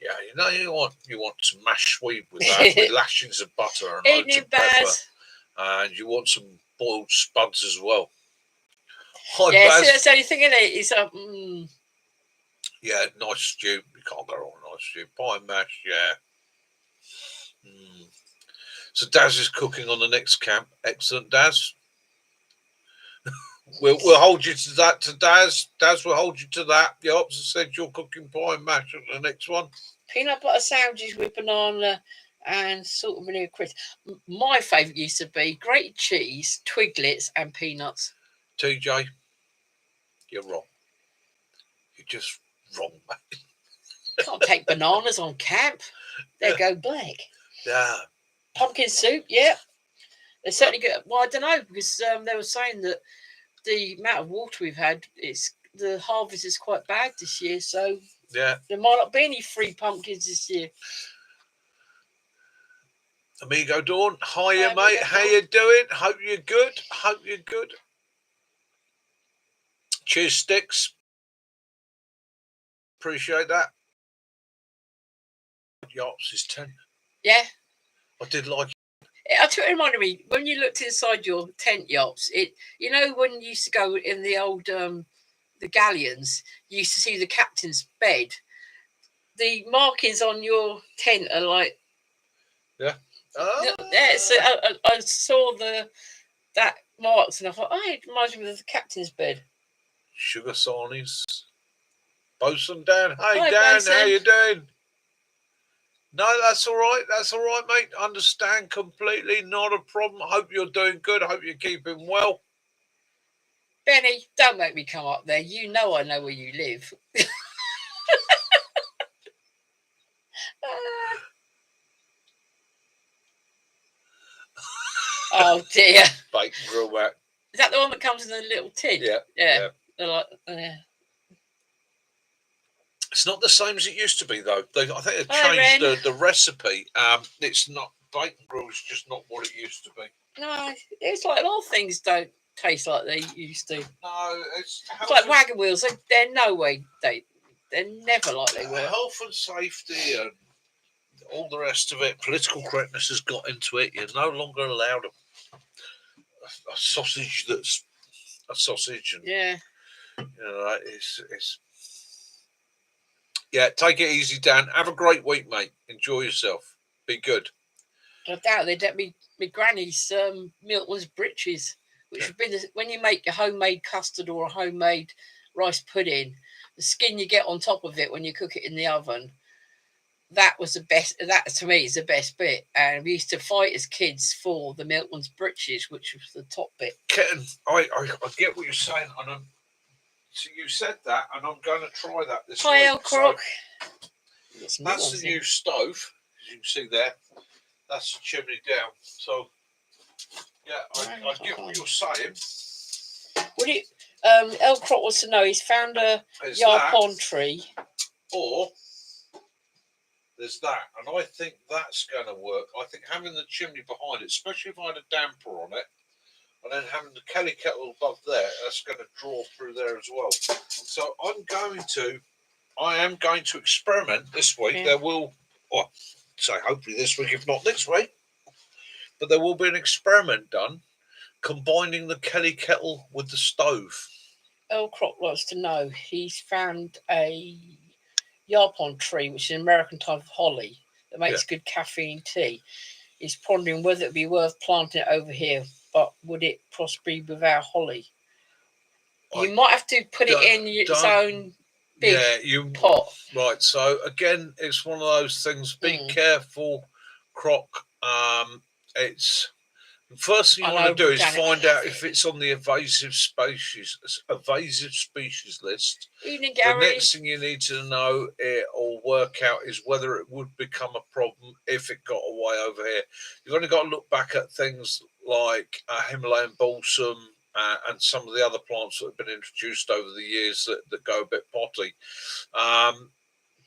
yeah, you want some mashed sweet with that, with lashings of butter and loads of pepper, and you want some boiled spuds as well. Hi, Baz. That's the only thing in it. It's yeah, nice stew. You can't go wrong with nice stew. Pie and mash, yeah. So Daz is cooking on the next camp. Excellent, Daz. We'll hold you to that, to Daz. Daz will hold you to that. The officer said you're cooking pie and mash at the next one. Peanut butter sandwiches with banana and salt and vinegar crisps. My favourite used to be grated cheese, twiglets, and peanuts. TJ, you're wrong. You're just wrong, mate. Can't take bananas on camp. They go black. Yeah. Pumpkin soup, yeah. They're certainly good. Well, I don't know, because they were saying that the amount of water we've had, the harvest is quite bad this year, so there might not be any free pumpkins this year. Amigo Dawn, hiya, mate. How you doing? Hope you're good. Cheers, Sticks. Appreciate that. Yops is 10. Yeah. I did like it. It reminded me, when you looked inside your tent, Yops, when you used to go in the old the galleons, you used to see the captain's bed. The markings on your tent are like, so I saw that marks and I thought, it reminds me of the captain's bed. Sugar Sarnies. Bosun Dan. Hey, hi, Dan, Bosun. how you doing? No, that's all right, mate. Understand completely, not a problem. Hope you're doing good. Hope you're keeping well. Benny, don't make me come up there. You know I know where you live. Oh dear. Bacon grill back. Is that the one that comes in a little tin? Yeah. They're like, It's not the same as it used to be, though. I think they've changed the recipe. It's not, bacon grill is just not what it used to be. No, it's like a lot of things don't taste like they used to. No, it's like wagon wheels. They're no way they're never like they were. Health and safety and all the rest of it. Political correctness has got into it. You're no longer allowed a sausage that's a sausage. And, it's. Yeah, take it easy, Dan. Have a great week, mate. Enjoy yourself. Be good. I doubt they'd let me granny's Milton's britches, which would be when you make a homemade custard or a homemade rice pudding, the skin you get on top of it when you cook it in the oven, that was the best. That to me is the best bit. And we used to fight as kids for the Milton's britches, which was the top bit. Ken, I get what you're saying, and so you said that, and I'm going to try that this week. Hi, El Croc. So that's the new stove, as you can see there. That's the chimney down. So, I get what you're saying. El Croc wants to know, he's found a yarpon tree. Or there's that, and I think that's going to work. I think having the chimney behind it, especially if I had a damper on it, and then having the Kelly kettle above there, that's going to draw through there as well. So I am going to experiment this week. Yeah. There will, hopefully this week, if not next week, but there will be an experiment done combining the Kelly kettle with the stove. Earl Croc wants to know. He's found a Yarpon tree, which is an American type of holly that makes good caffeine tea. He's pondering whether it would be worth planting it over here, but would it prosper with our holly? You might have to put it in its own big pot. Right. So again, it's one of those things. Be careful, Croc. It's the first thing you want to do is find out if it's on the invasive species list. Evening, Gary. The next thing you need to know or work out is whether it would become a problem if it got away over here. You've only got to look back at things like Himalayan balsam and some of the other plants that have been introduced over the years that go a bit potty.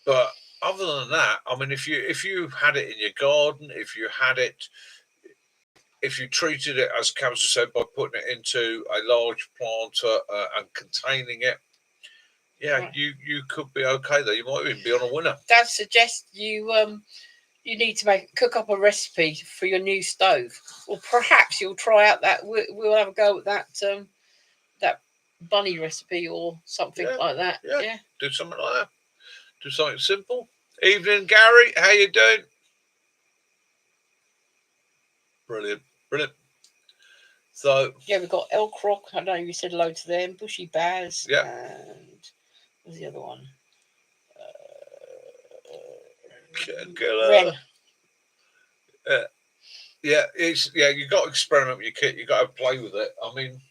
But other than that, I mean, if you had it in your garden, if you treated it, as Cams said, by putting it into a large planter and containing it, you could be okay there. You might even be on a winner. Dad suggests you need to cook up a recipe for your new stove, or perhaps you'll try out that we'll have a go at that that bunny recipe or something like that. Yeah, do something like that. Do something simple. Evening, Gary. How you doing? Brilliant. So we've got El Croc. I know you said hello to them. Bushy Baz. Yeah. And what's the other one? Ren. You got to experiment with your kit. You got to play with it. I mean,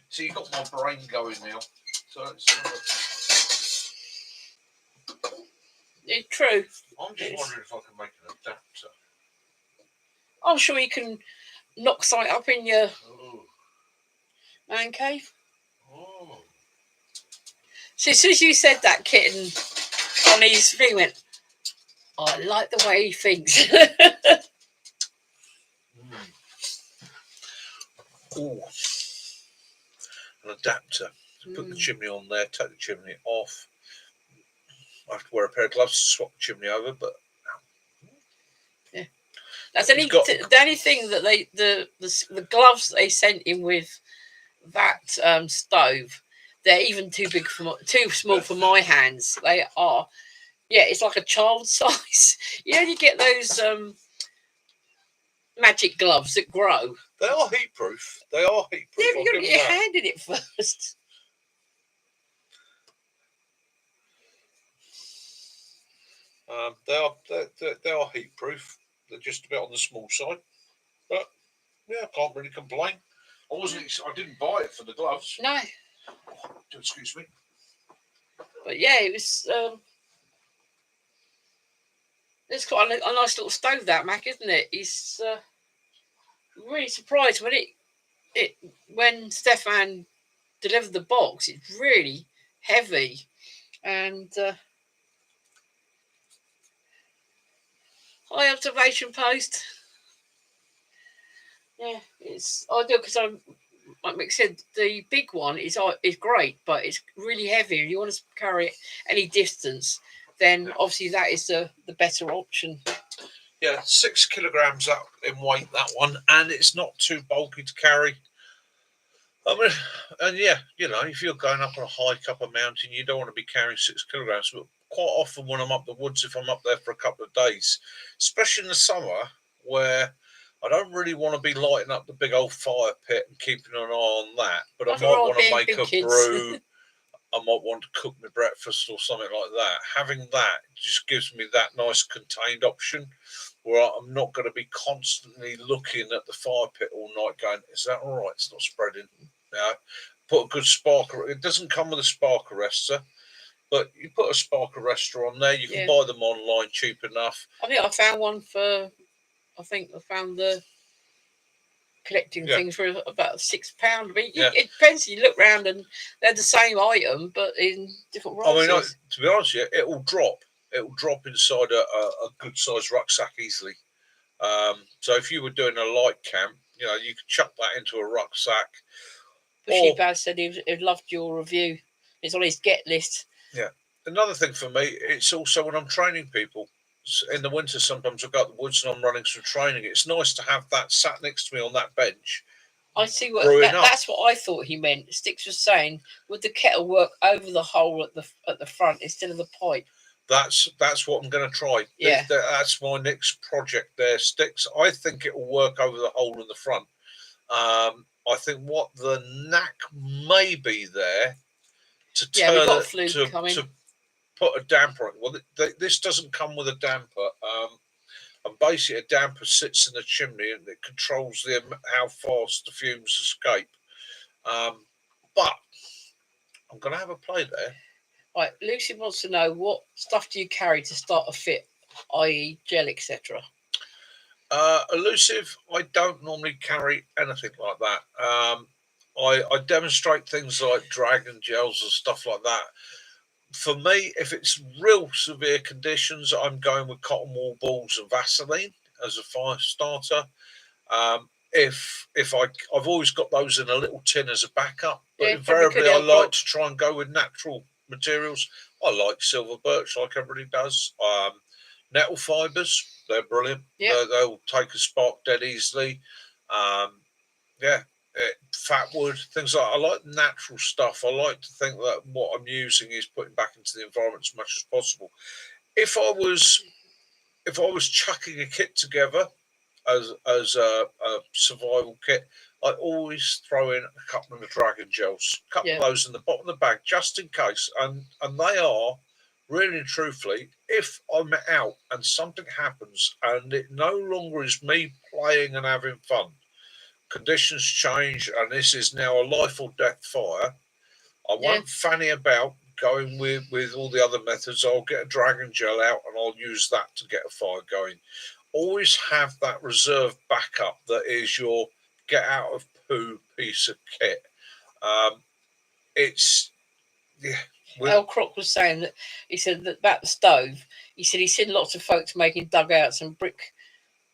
so you got my brain going now. So it's true. I'm just wondering if I can make an adapter. I'm sure you can knock something up in your man cave. Oh. So as soon as you said that, Kitten on his thing went, I like the way he thinks. Ooh. An adapter. Put the chimney on there, take the chimney off. I have to wear a pair of gloves to swap the chimney over, but that's the only thing that the gloves they sent in with that stove. They're even too small for my hands. They are. Yeah, it's like a child size. You get those magic gloves that grow. They are heat proof. Yeah, but you've got to get your hand in it first. They are heat proof. They're just a bit on the small side, but I can't really complain. I didn't buy it for the gloves. No. Excuse me. But it was. It's quite a nice little stove, that Mac, isn't it? He's really surprised when Stefan delivered the box. It's really heavy, and high observation post. Yeah, it's ideal because like Mick said, the big one is great, but it's really heavy. You want to carry it any distance, then obviously that is the better option. Yeah, 6 kilograms up in weight, that one, and it's not too bulky to carry. I mean, and if you're going up on a hike up a mountain, you don't want to be carrying 6 kilograms. But quite often when I'm up the woods, if I'm up there for a couple of days, especially in the summer, where I don't really want to be lighting up the big old fire pit and keeping an eye on that, but I might want to make a brew. I might want to cook my breakfast or something like that. Having that just gives me that nice contained option where I'm not going to be constantly looking at the fire pit all night going, is that all right? It's not spreading. Put a good spark. It doesn't come with a spark arrestor, but you put a spark arrestor on there. You can buy them online cheap enough. I think I found one I found the collecting things for about £6. I mean, it depends. You look around and they're the same item, but in different prices. I mean, to be honest with you, it will drop. It will drop inside a good sized rucksack easily. So if you were doing a light camp, you could chuck that into a rucksack. Bushy Baz said he loved your review. It's on his get list. Yeah. Another thing for me, it's also when I'm training people. in the winter, sometimes I go out the woods and I'm running through training. It's nice to have that sat next to me on that bench. I see that's what I thought he meant. Sticks was saying, would the kettle work over the hole at the front instead of the pipe? That's what I'm going to try. Yeah. That's my next project there, Sticks. I think it will work over the hole in the front. I think what the knack may be there to turn we got it to put a damper on it. Well, this doesn't come with a damper. And basically, a damper sits in the chimney and it controls how fast the fumes escape. But I'm going to have a play there. Right, Lucy wants to know, what stuff do you carry to start a fit, i.e. gel, etc.? Elusive, I don't normally carry anything like that. I demonstrate things like dragon gels and stuff like that. For me, if it's real severe conditions, I'm going with cotton wool balls and Vaseline as a fire starter. I've always got those in a little tin as a backup, but invariably I like to try and go with natural materials. I like silver birch, like everybody does. Nettle fibres, they're brilliant. They'll take a spark dead easily. Fat wood, things like I like natural stuff. I like to think that what I'm using is putting back into the environment as much as possible. If I was chucking a kit together as a survival kit, I always throw in a couple of the dragon gels, a couple of those in the bottom of the bag just in case. And they are really and truthfully, if I'm out and something happens and it no longer is me playing and having fun, conditions change and this is now a life or death fire, I won't fanny about going with all the other methods. I'll get a dragon gel out and I'll use that to get a fire going. Always have that reserve backup that is your get out of poo piece of kit. Al Croc was saying that he said that about the stove. He said he's seen lots of folks making dugouts and brick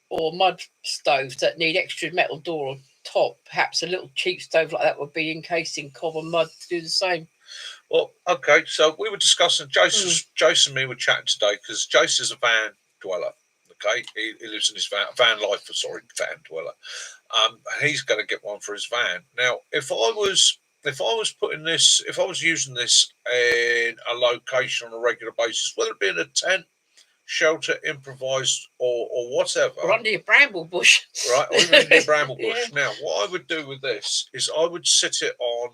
or mud stoves that need extra metal door on top. Perhaps a little cheap stove like that would be encased in cob and mud to do the same. Well, okay, so we were discussing, Jason and me were chatting today because Jason's a van dweller. Okay, he lives in his van dweller. He's going to get one for his van. Now, if I was using this in a location on a regular basis, whether it be in a tent, shelter, improvised, or whatever, or under your bramble bush, right? Or even under your bramble bush. Now, what I would do with this is I would sit it on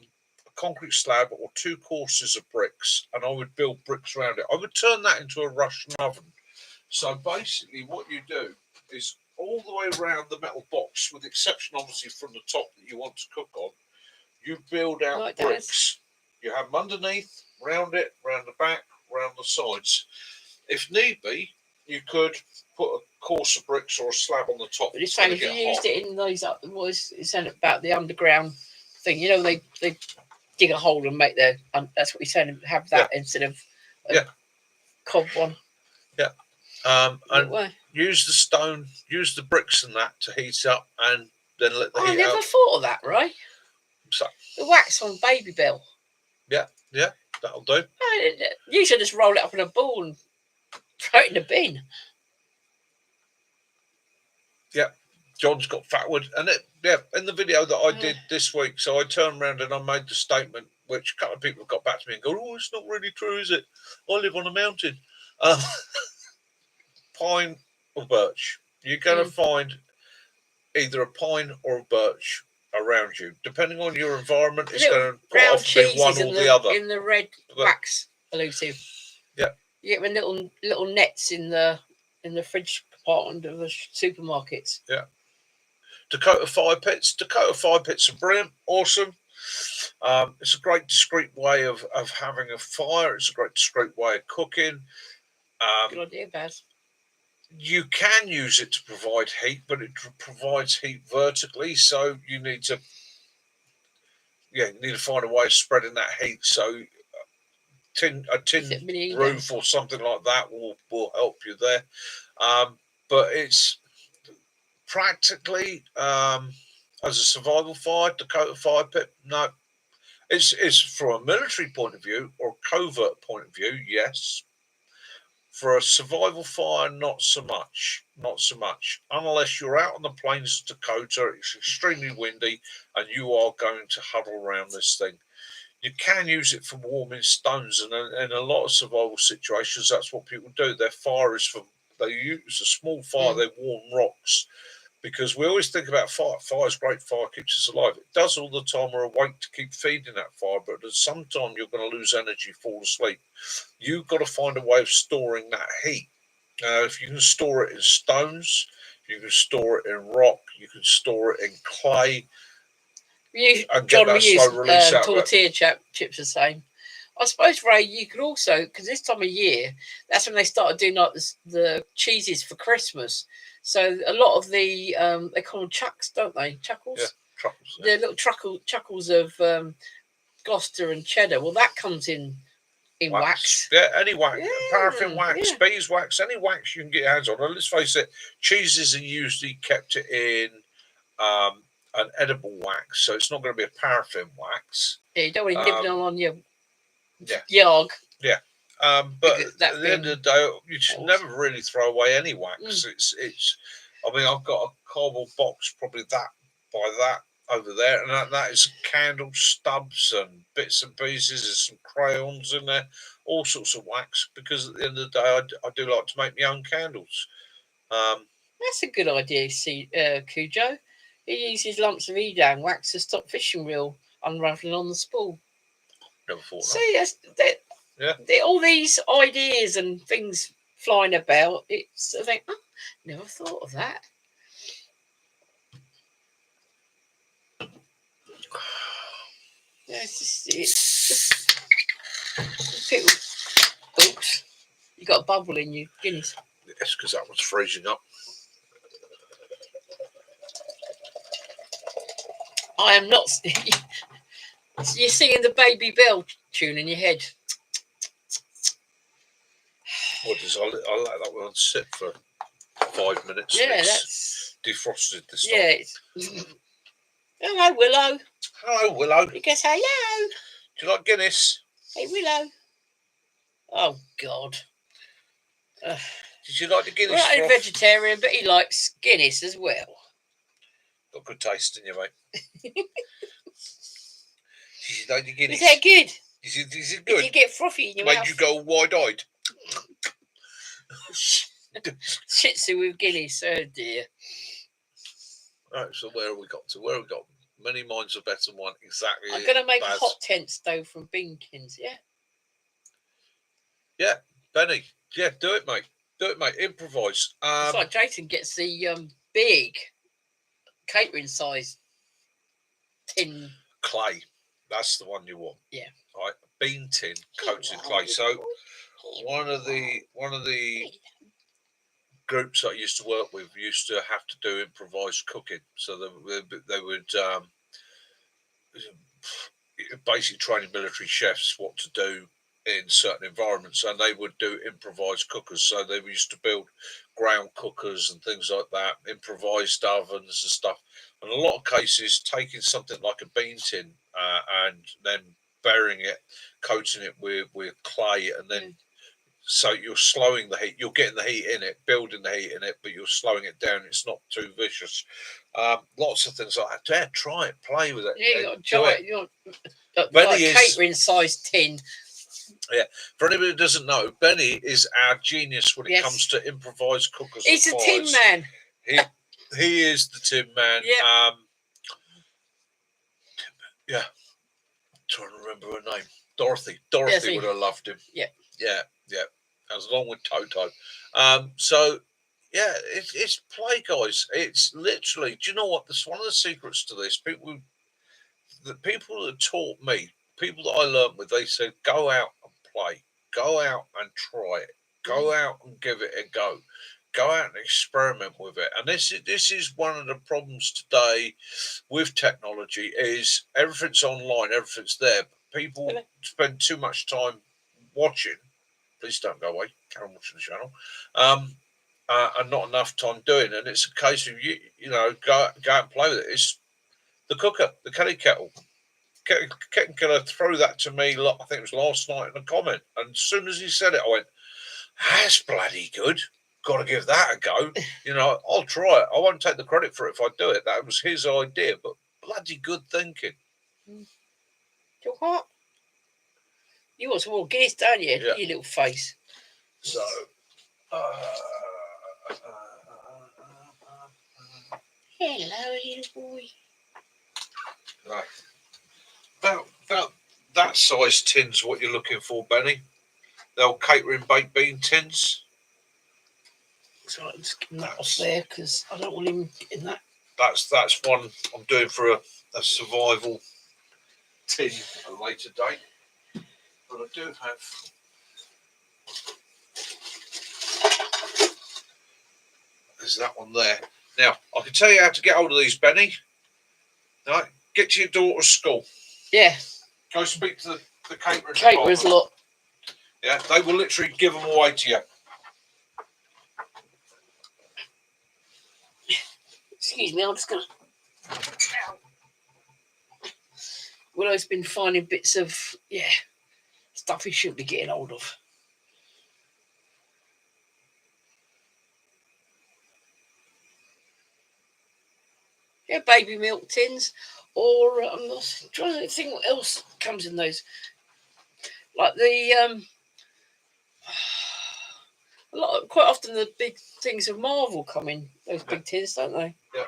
a concrete slab or 2 courses of bricks, and I would build bricks around it. I would turn that into a Russian oven. So basically, what you do is all the way around the metal box, with the exception obviously from the top that you want to cook on, you build out like bricks. You have them underneath, round it, round the back, round the sides. If need be, you could put a course of bricks or a slab on the top. But it's saying if you used it in those, what is it saying about the underground thing? You know, they dig a hole and make their. That's what he's saying. Have that instead of a cob one. Yeah. And use the stone, use the bricks and that to heat up, and then let the heat out. I never thought of that. Right. So the wax on Baby Bell. Yeah, that'll do. You should just roll it up in a ball and throw it in the bin. Yeah, John's got fat wood, and in the video that I did this week, so I turned around and I made the statement, which a couple of people got back to me and go, "Oh, it's not really true, is it? I live on a mountain." Pine or birch. You're going to find either a pine or a birch around you, depending on your environment. It's going to quite often be one or the other. In the red wax elusive. Yeah. You get little nets in the fridge compartment of the supermarkets. Yeah. Dakota fire pits. Dakota fire pits are brilliant, awesome. It's a great discreet way of having a fire. It's a great discreet way of cooking. Good idea, Baz. You can use it to provide heat, but it provides heat vertically, so you need to find a way of spreading that heat. So a tin roof or something like that will help you there. But it's practically as a survival fire, Dakota fire pit. No, it's from a military point of view or a covert point of view, yes. For a survival fire, not so much. Not so much. Unless you're out on the plains of Dakota, it's extremely windy, and you are going to huddle around this thing. You can use it for warming stones, and in a lot of survival situations, that's what people do. Their fire is for, they use a small fire, they warm rocks. Because we always think about fire. Fire's great. Fire keeps us alive. It does all the time we're awake to keep feeding that fire, but at some time you're going to lose energy, fall asleep. You've got to find a way of storing that heat. If you can store it in stones, you can store it in rock, you can store it in clay. John, we use tortilla chips the same. I suppose, Ray, you could also, because this time of year, that's when they started doing like the cheeses for Christmas. So a lot of the they call them chucks, don't they? Chuckles. Yeah, truckles. Yeah. The little chuckles of Gloucester and cheddar. Well, that comes in wax. Yeah, any wax, paraffin wax, beeswax, any wax you can get your hands on. And let's face it, cheeses are usually kept in an edible wax, so it's not going to be a paraffin wax. Yeah, you don't want to nibble on your yog. Yeah. But at the end of the day, you should never really throw away any wax. It's. I mean, I've got a cardboard box, probably that over there, and that is candle stubs and bits and pieces. There's some crayons in there, all sorts of wax. Because at the end of the day, I do like to make my own candles. That's a good idea, Cujo. He uses lumps of Edam wax to stop fishing reel unraveling on the spool. Never thought that. See, all these ideas and things flying about. It's I think, never thought of that. Yeah, it's just people. Oops, you got a bubble in your Guinness. Yes, because that one's freezing up. I am not. You're singing the Baby Bell tune in your head. What does I let that one sit for 5 minutes? Yeah, that's defrosted this time. Yeah. Hello, Willow. Hello, Willow. He goes, hello. Do you like Guinness? Hey, Willow. Oh, God. Did you like the Guinness? Well, I'm a vegetarian, but he likes Guinness as well. Got good taste in you, mate. Did you like the Guinness? Is that good? Is it good? Did you get frothy in your made mouth? You go wide-eyed? Shih Tzu with Guinness. Oh, dear. Right, so where have we got to? Where have we got? Many minds are better than one. Exactly. I'm going to make a hot tent stove from Beankins, yeah? Yeah, Benny. Yeah, do it, mate. Do it, mate. Improvise. It's like Jason gets the big catering size tin. Clay. That's the one you want. Yeah. Right. Bean tin coated clay. So one of the groups that I used to work with used to have to do improvised cooking. So they would basically training military chefs what to do in certain environments, and they would do improvised cookers. So they used to build ground cookers and things like that, improvised ovens and stuff. And in a lot of cases, taking something like a bean tin and then burying it, coating it with clay, and then so you're slowing the heat. You're getting the heat in it, building the heat in it, but you're slowing it down. It's not too vicious. Lots of things like that. Dad, try it, play with it. Yeah, you got to try it. Like catering size tin. Yeah, for anybody who doesn't know, Benny is our genius when it comes to improvised cookers. He's a tin man. He is the tin man. Yeah. Yeah. I'm trying to remember her name. Dorothy. Dorothy would have loved him. Yeah. Yeah. Yeah. As along with Toto. So yeah, it's play, guys. It's literally. Do you know what? That's one of the secrets to this. People that taught me, people that I learned with, they said, go out and play, go out and try it, go out and give it a go, go out and experiment with it. And this is one of the problems today with technology is everything's online, everything's there. But people spend too much time watching. Please don't go away. Carry on watching the channel. And not enough time doing. And it's a case of you know, go out and play with it. It's the cooker, the Kelly kettle. Kettle Killer threw that to me. I think it was last night in a comment. And as soon as he said it, I went, That's bloody good. Got to give that a go. You know, I'll try it. I won't take the credit for it if I do it. That was his idea, but bloody good thinking. You what? You want some more Guinness, don't you? Yeah. You little face. So, hello, little boy. Right. About that size tin's what you're looking for, Benny. The old catering baked bean tins. So I'm just getting that off there because I don't want him getting that. That's one I'm doing for a survival tin at a later date. But I do have. There's that one there. Now, I can tell you how to get hold of these, Benny. Right, get to your daughter's school. Yeah. Go speak to the catering caterers department. lot. Yeah, they will literally give them away to you. Excuse me, I'm just going to... Willow's been finding bits of, stuff he shouldn't be getting hold of. Yeah, baby milk tins. Or I'm not trying to think what else comes in those. Like the quite often the big things of Marvel come in those big tins, don't they? Yeah.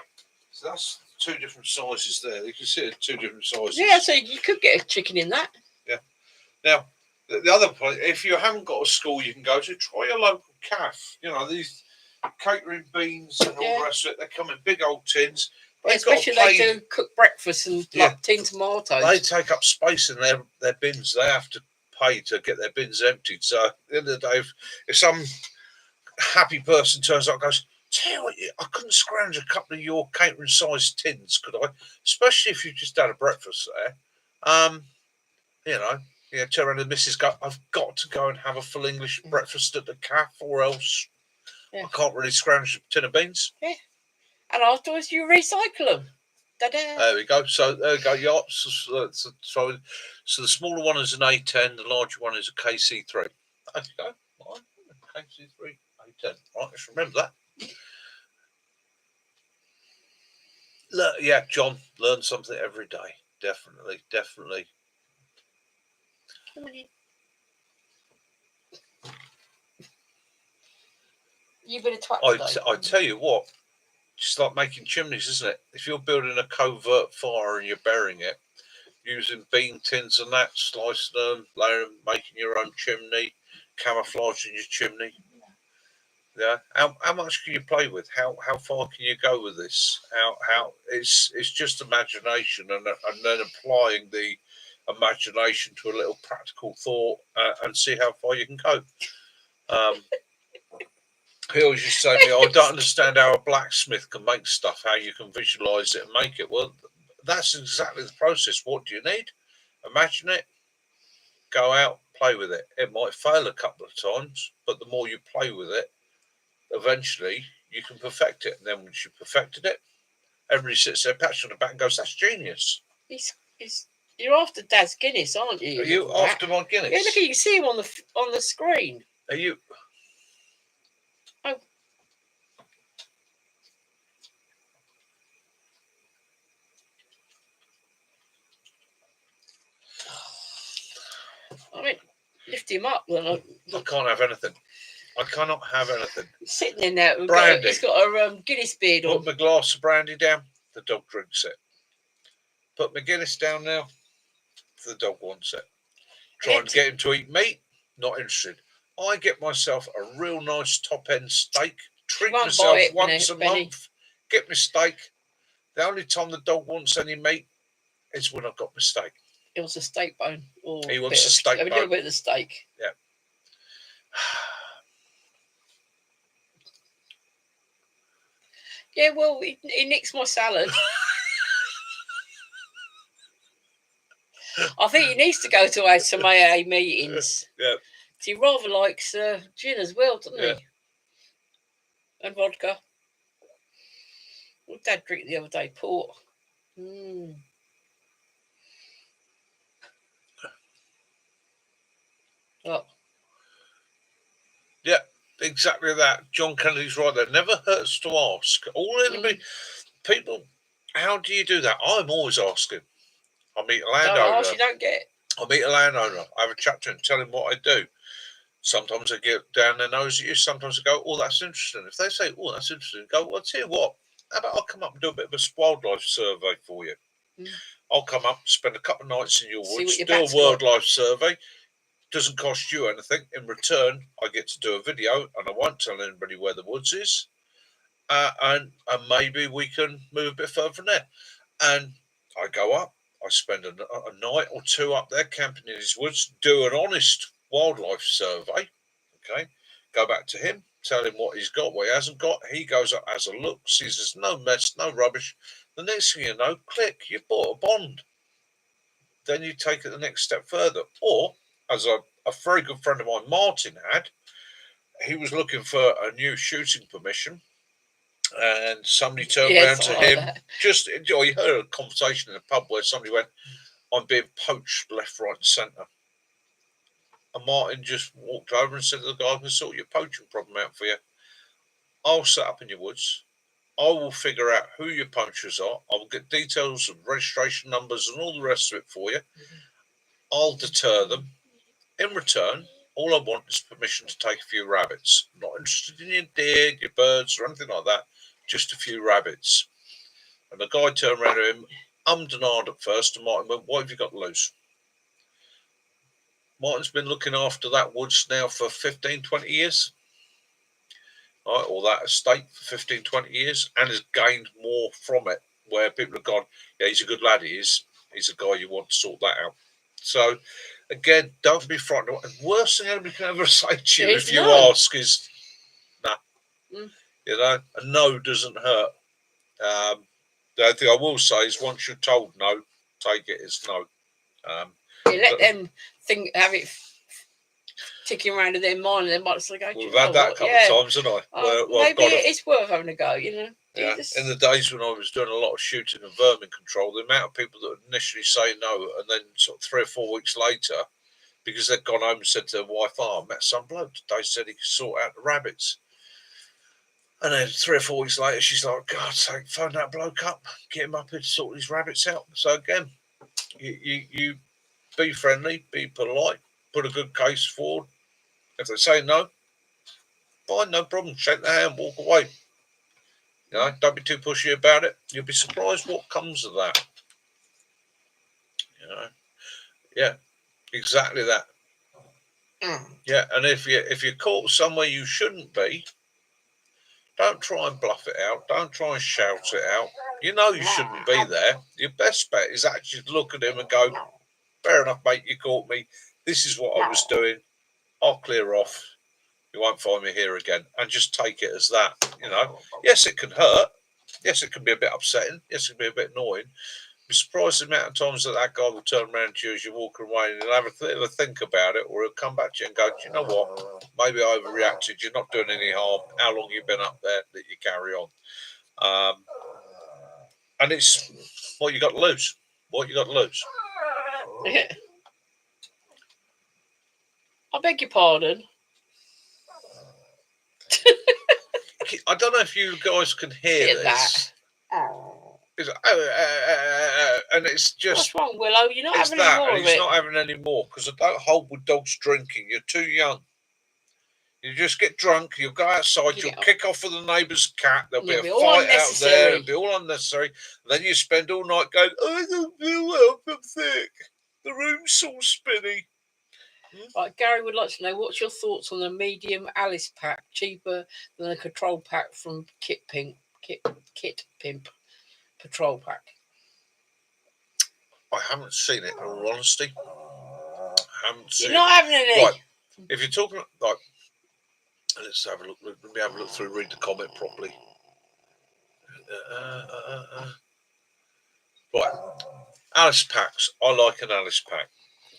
So that's two different sizes there. You can see it, two different sizes. Yeah, so you could get a chicken in that. Yeah. Now, the other point, if you haven't got a school you can go to, try your local calf. You know, these catering beans and all the rest of it, they come in big old tins. Yeah, especially they do cook breakfast and like tin tomatoes. They take up space in their bins. They have to pay to get their bins emptied. So at the end of the day, if some happy person turns up and goes, tell you what, I couldn't scrounge a couple of your catering sized tins, could I? Especially if you just had a breakfast there. You know, turn around and the missus go, I've got to go and have a full English breakfast at the calf, or else I can't really scrounge a tin of beans. Yeah. And afterwards you recycle them. Da-da. There we go. So there we go. Yeah. So the smaller one is an A10, the larger one is a KC3. There you go. Right. KC3, A10. Right, let's remember that. Yeah, John, learn something every day. Definitely. You've been a twat. I tell you what, just like making chimneys, isn't it? If you're building a covert fire and you're burying it, using bean tins and that, slicing them, layering them, making your own chimney, camouflaging your chimney. Yeah. How much can you play with? How far can you go with this? How it's just imagination and then applying the imagination to a little practical thought and see how far you can go. He always used to say to me, I don't understand how a blacksmith can make stuff, how you can visualize it and make it. Well, that's exactly the process. What do you need? Imagine it, go out, play with it. It might fail a couple of times, but the more you play with it, eventually you can perfect it. And then once you've perfected it, everybody sits there, pats you on the back and goes, that's genius. You're after Dad's Guinness, aren't you? Are you after my Guinness? Yeah, look, you can see him on the screen. Are you? Oh. I mean, lift him up. Then I can't have anything. I cannot have anything. He's sitting in there. Brandy. He's got a Guinness beard on. Put my glass of brandy down, the dog drinks it. Put my Guinness down now, the dog wants it. Trying to get him to eat meat, not interested. I get myself a real nice top-end steak, treat myself once a month, get my steak. The only time the dog wants any meat is when I've got my steak. He wants a steak bone. He wants a steak bone. A little bit of the steak. Yeah. Yeah, well, he nicks my salad. I think he needs to go to some AA meetings. Yeah. He rather likes gin as well, doesn't he? And vodka. What did Dad drink the other day? Port. Oh. Yeah. exactly that. John Kennedy's right there. Never hurts to ask. People, how do you do that? I'm always asking. I meet a landowner. Don't ask, you don't get. I meet a landowner. I have a chat to him, tell him what I do. Sometimes I get down their nose at you. Sometimes I go, oh, that's interesting. If they say, oh, that's interesting, go, well, I'll tell you what. How about I'll come up and do a bit of a wildlife survey for you? I'll come up, spend a couple of nights in your woods, do a wildlife survey. Doesn't cost you anything. In return, I get to do a video, and I won't tell anybody where the woods is. And maybe we can move a bit further from there. And I go up. I spend a night or two up there camping in his woods, do an honest wildlife survey. Okay, go back to him, tell him what he's got, what he hasn't got. He goes up, has a look, sees there's no mess, no rubbish. The next thing you know, click, you bought a bond. Then you take it the next step further. Or, as a very good friend of mine, Martin, had, he was looking for a new shooting permission. And somebody turned around to him. You heard a conversation in a pub where somebody went, I'm being poached left, right, and centre. And Martin just walked over and said to the guy, I can sort your poaching problem out for you. I'll set up in your woods. I will figure out who your poachers are. I will get details of registration numbers and all the rest of it for you. I'll deter them. In return, all I want is permission to take a few rabbits. I'm not interested in your deer, your birds, or anything like that. Just a few rabbits. And the guy turned around to him, ummed and ahed at first, and Martin went, what have you got to lose? Martin's been looking after that woods now for 15, 20 years. Right, or that estate for 15, 20 years, and has gained more from it, where people have gone, yeah, he's a good lad, he is. He's a guy you want to sort that out. So, again, don't be frightened. The worst thing anybody can ever say to you if you ask is, nah. You know, a no doesn't hurt. The only thing I will say is once you're told no, take it as no. Let them have it ticking around in their mind, and they might say, go, we've had that a couple of times, haven't I? Maybe it's worth having a go, you know. Yeah. In the days when I was doing a lot of shooting and vermin control, the amount of people that would initially say no, and then sort of 3 or 4 weeks later, because they'd gone home and said to their wife, I met some bloke today, said he could sort out the rabbits. And then 3 or 4 weeks later, she's like, God's sake, phone that bloke up, get him up here to sort these rabbits out. So again, you be friendly, be polite, put a good case forward. If they say no, fine, no problem, shake their hand, walk away. You know, don't be too pushy about it. You'll be surprised what comes of that. You know, yeah, exactly that. Yeah, and if you're caught somewhere you shouldn't be, don't try and bluff it out. Don't try and shout it out. You know you shouldn't be there. Your best bet is actually to look at him and go, fair enough, mate, you caught me. This is what I was doing. I'll clear off. You won't find me here again. And just take it as that, you know. Yes, it can hurt. Yes, it can be a bit upsetting. Yes, it can be a bit annoying. Be surprised the amount of times that guy will turn around to you as you're walking away and he'll have a think about it, or he'll come back to you and go, do you know what? Maybe I overreacted. You're not doing any harm. How long you been up there that you carry on? And it's what you got to lose. What you got to lose. I beg your pardon. I don't know if you guys can hear this. It's, and it's just. What's wrong, Willow? You're not having any more of it. He's not having any more because I don't hold with dogs drinking. You're too young. You just get drunk. You'll go outside. You'll kick off with the neighbour's cat. There'll be a fight out there. It'll be all unnecessary. Then you spend all night going, I don't feel well. I'm sick. The room's all spinny. Right, Gary would like to know, what's your thoughts on the medium Alice pack, cheaper than the control pack from Kit Pimp Patrol Pack? I haven't seen it, in all honesty. I haven't seen You're not having any. Right. If you're talking like, let's have a look. Let me have a look through, read the comment properly. Right. Alice packs. I like an Alice pack.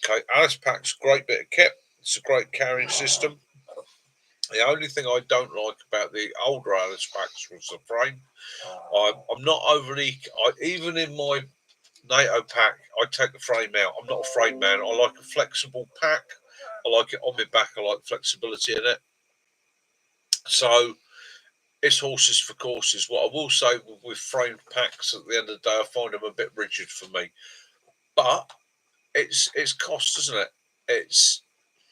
Okay, Alice pack's a great bit of kit. It's a great carrying system. The only thing I don't like about the older Alice packs was the frame. I'm not overly, even in my NATO pack, I take the frame out. I'm not a frame man. I like a flexible pack. I like it on my back. I like flexibility in it. So it's horses for courses. What I will say with framed packs, at the end of the day, I find them a bit rigid for me. But it's cost, isn't it? It's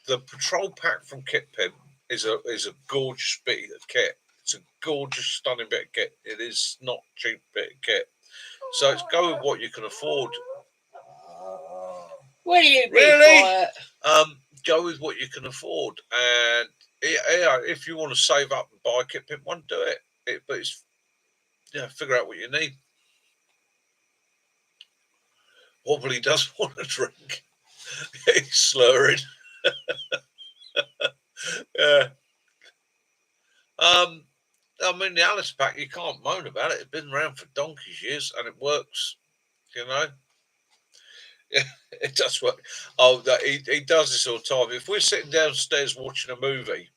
the patrol pack from Kit Pimp is a gorgeous bit of kit. It's a gorgeous, stunning bit of kit. It is not cheap bit of kit. So it's go with what you can afford. Will you be quiet? Go with what you can afford, and if you want to save up and buy a Kit Pimp one, do it. But it's figure out what you need. Wobbly does want to drink. He's slurring. Yeah. I mean, the Alice pack, you can't moan about it. It's been around for donkey's years, and it works. Yeah, it does work. Oh, he does this all the time. If we're sitting downstairs watching a movie,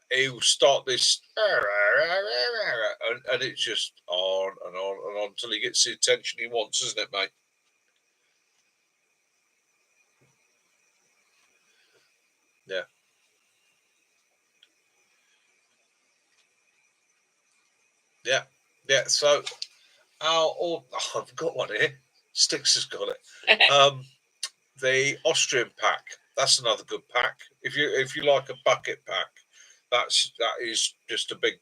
he will start this, and it's just on and on and on until he gets the attention he wants, isn't it, mate? Yeah. Yeah. So, I've got one here. Sticks has got it. The Austrian pack. That's another good pack. If you like a bucket pack, that is just a big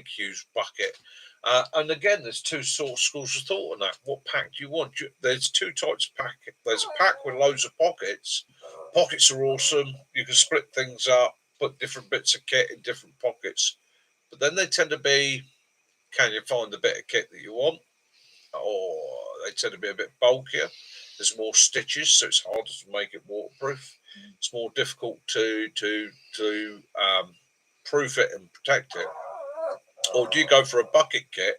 huge bucket. And again, there's two schools of thought on that. What pack do you want? There's two types of pack. There's a pack with loads of pockets. Pockets are awesome. You can split things up, put different bits of kit in different pockets. But then they tend to be, can you find the bit of kit that you want? Or they tend to be a bit bulkier. There's more stitches, so it's harder to make it waterproof. It's more difficult to proof it and protect it. Or do you go for a bucket kit,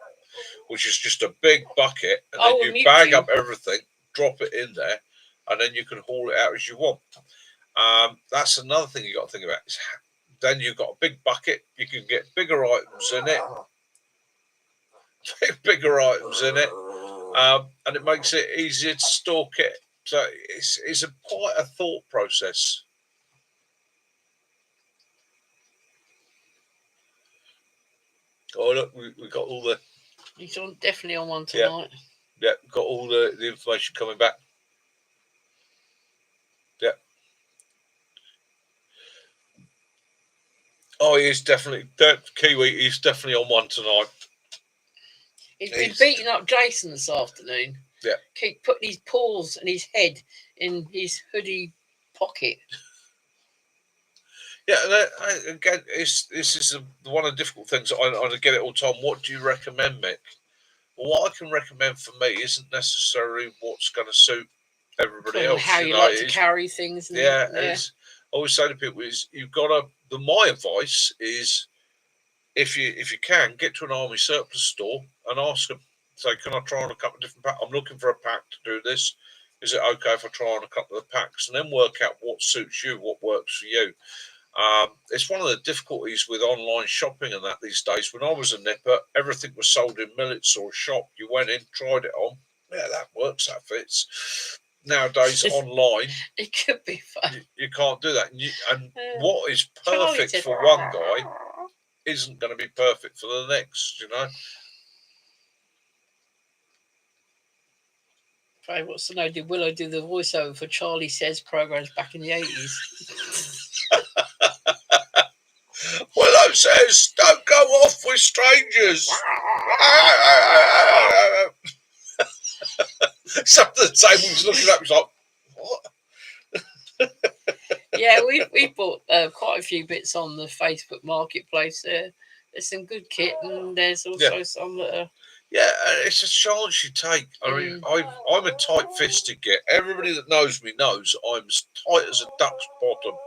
which is just a big bucket, and then you bag up everything, drop it in there, and then you can haul it out as you want. That's another thing you got to think about. Then you've got a big bucket. You can get bigger items in it. Bigger items in it. And it makes it easier to store kit. So it's quite a thought process. Oh, look, we got all the... He's definitely on one tonight. Yeah, got all the information coming back. Yeah. Oh, he is definitely... Kiwi, he's definitely on one tonight. He's been beating up Jason this afternoon. Yeah. Keep putting his paws and his head in his hoodie pocket. Yeah, and again, this is one of the difficult things. I get it all the time. What do you recommend, Mick? Well, what I can recommend for me isn't necessarily what's going to suit everybody else. How you like to carry things. I always say to people is you've got to. My advice is if you can get to an army surplus store and ask them. Say, can I try on a couple of different packs? I'm looking for a pack to do this. Is it okay if I try on a couple of the packs and then work out what suits you, what works for you? It's one of the difficulties with online shopping and that these days. When I was a nipper, everything was sold in millets or a shop. You went in, tried it on. Yeah, that works, that fits. Nowadays, online, it could be fun. You can't do that. And what is perfect for one guy isn't going to be perfect for the next, you know? What's the name? Did Willow do the voiceover for Charlie Says programs back in the 80s? Willow says, don't go off with strangers. Some of the table's looking up, he's like, what? Yeah, we bought quite a few bits on the Facebook marketplace there. There's some good kit and there's also some that are... Yeah, it's a chance you take. I mean, I'm a tight-fisted git. Everybody that knows me knows I'm as tight as a duck's bottom.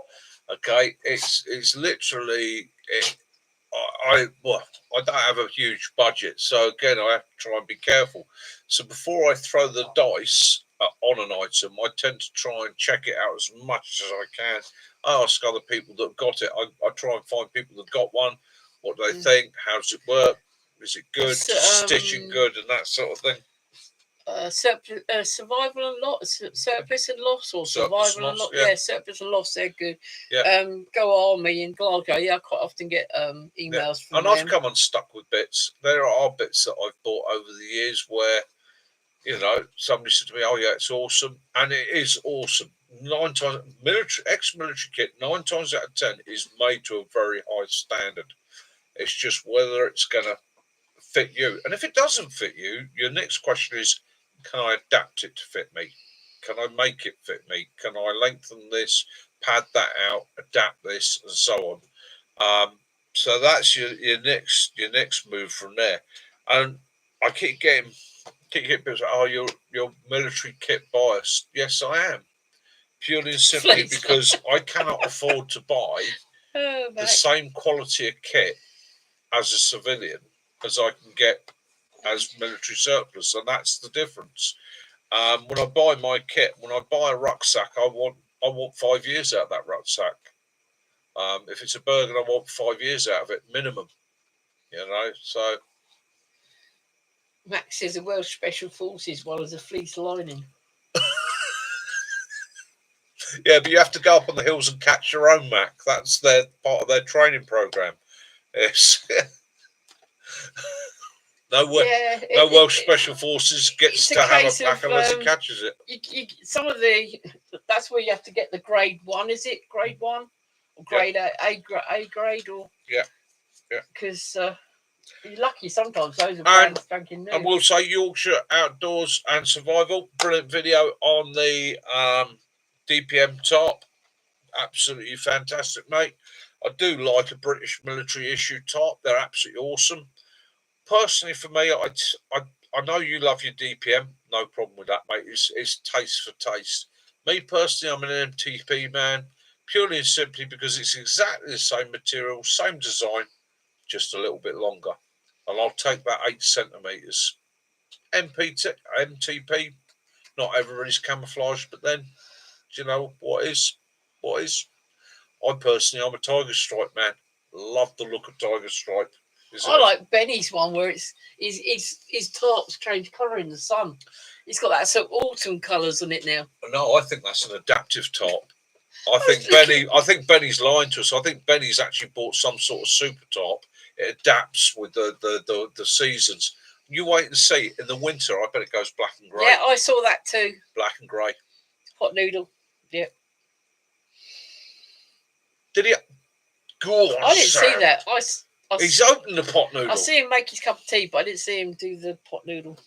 Okay, it's literally I don't have a huge budget, so again I have to try and be careful. So before I throw the dice on an item, I tend to try and check it out as much as I can. I ask other people that have got it. I try and find people that got one. What do they think? How does it work? Is it good? Stitching good and that sort of thing? survival and loss, surplus and loss, or Surplus survival and loss, loss. yeah. Yeah, surplus and loss. They're good. Yeah. Go Army in Glasgow. Yeah, I quite often get emails from and them. I've come unstuck with bits. There are bits that I've bought over the years where, you know, somebody said to me, "Oh yeah, it's awesome," and it is awesome. 9 times ex-military kit, 9 times out of 10 is made to a very high standard. It's just whether it's going to fit you, and if it doesn't fit you, your next question is, can I adapt it to fit me? Can I make it fit me? Can I lengthen this, pad that out, adapt this, and so on? So that's your next move from there. And I keep getting people say, "Oh, you're military kit biased." Yes, I am, purely and simply because I cannot afford to buy the same quality of kit as a civilian as I can get as military surplus, and that's the difference. When I buy my kit, when I buy a rucksack, I want 5 years out of that rucksack. If it's a Bergen, I want 5 years out of it minimum. You know, so Max says the Welsh Special Forces one is a fleece lining. Yeah, but you have to go up on the hills and catch your own Mac. That's their part of their training program. Yes. No Welsh Special Forces gets to have a pack unless he catches it. Some of that's where you have to get the grade 1. Is it grade 1 or grade A grade or yeah. Because you're lucky sometimes. Those are brand spanking new. And we'll say Yorkshire Outdoors and Survival, brilliant video on the DPM top. Absolutely fantastic, mate. I do like a British military issue top. They're absolutely awesome. Personally, for me, I know you love your DPM. No problem with that, mate. It's taste for taste. Me personally, I'm an MTP man, purely and simply because it's exactly the same material, same design, just a little bit longer. And I'll take that 8 centimetres. MTP, not everybody's camouflage, but then, do you know what is? I personally, I'm a Tiger Stripe man. Love the look of Tiger Stripe. I like Benny's one where his tops change colour in the sun. It's got that sort of autumn colours on it now. No, I think that's an adaptive top. I think Benny's lying to us. I think Benny's actually bought some sort of super top. It adapts with the seasons. You wait and see. In the winter, I bet it goes black and grey. Yeah, I saw that too. Black and grey. Hot noodle. Yeah. Did he? Go on, I didn't see that. He's opened the pot noodle. I see him make his cup of tea, but I didn't see him do the pot noodle.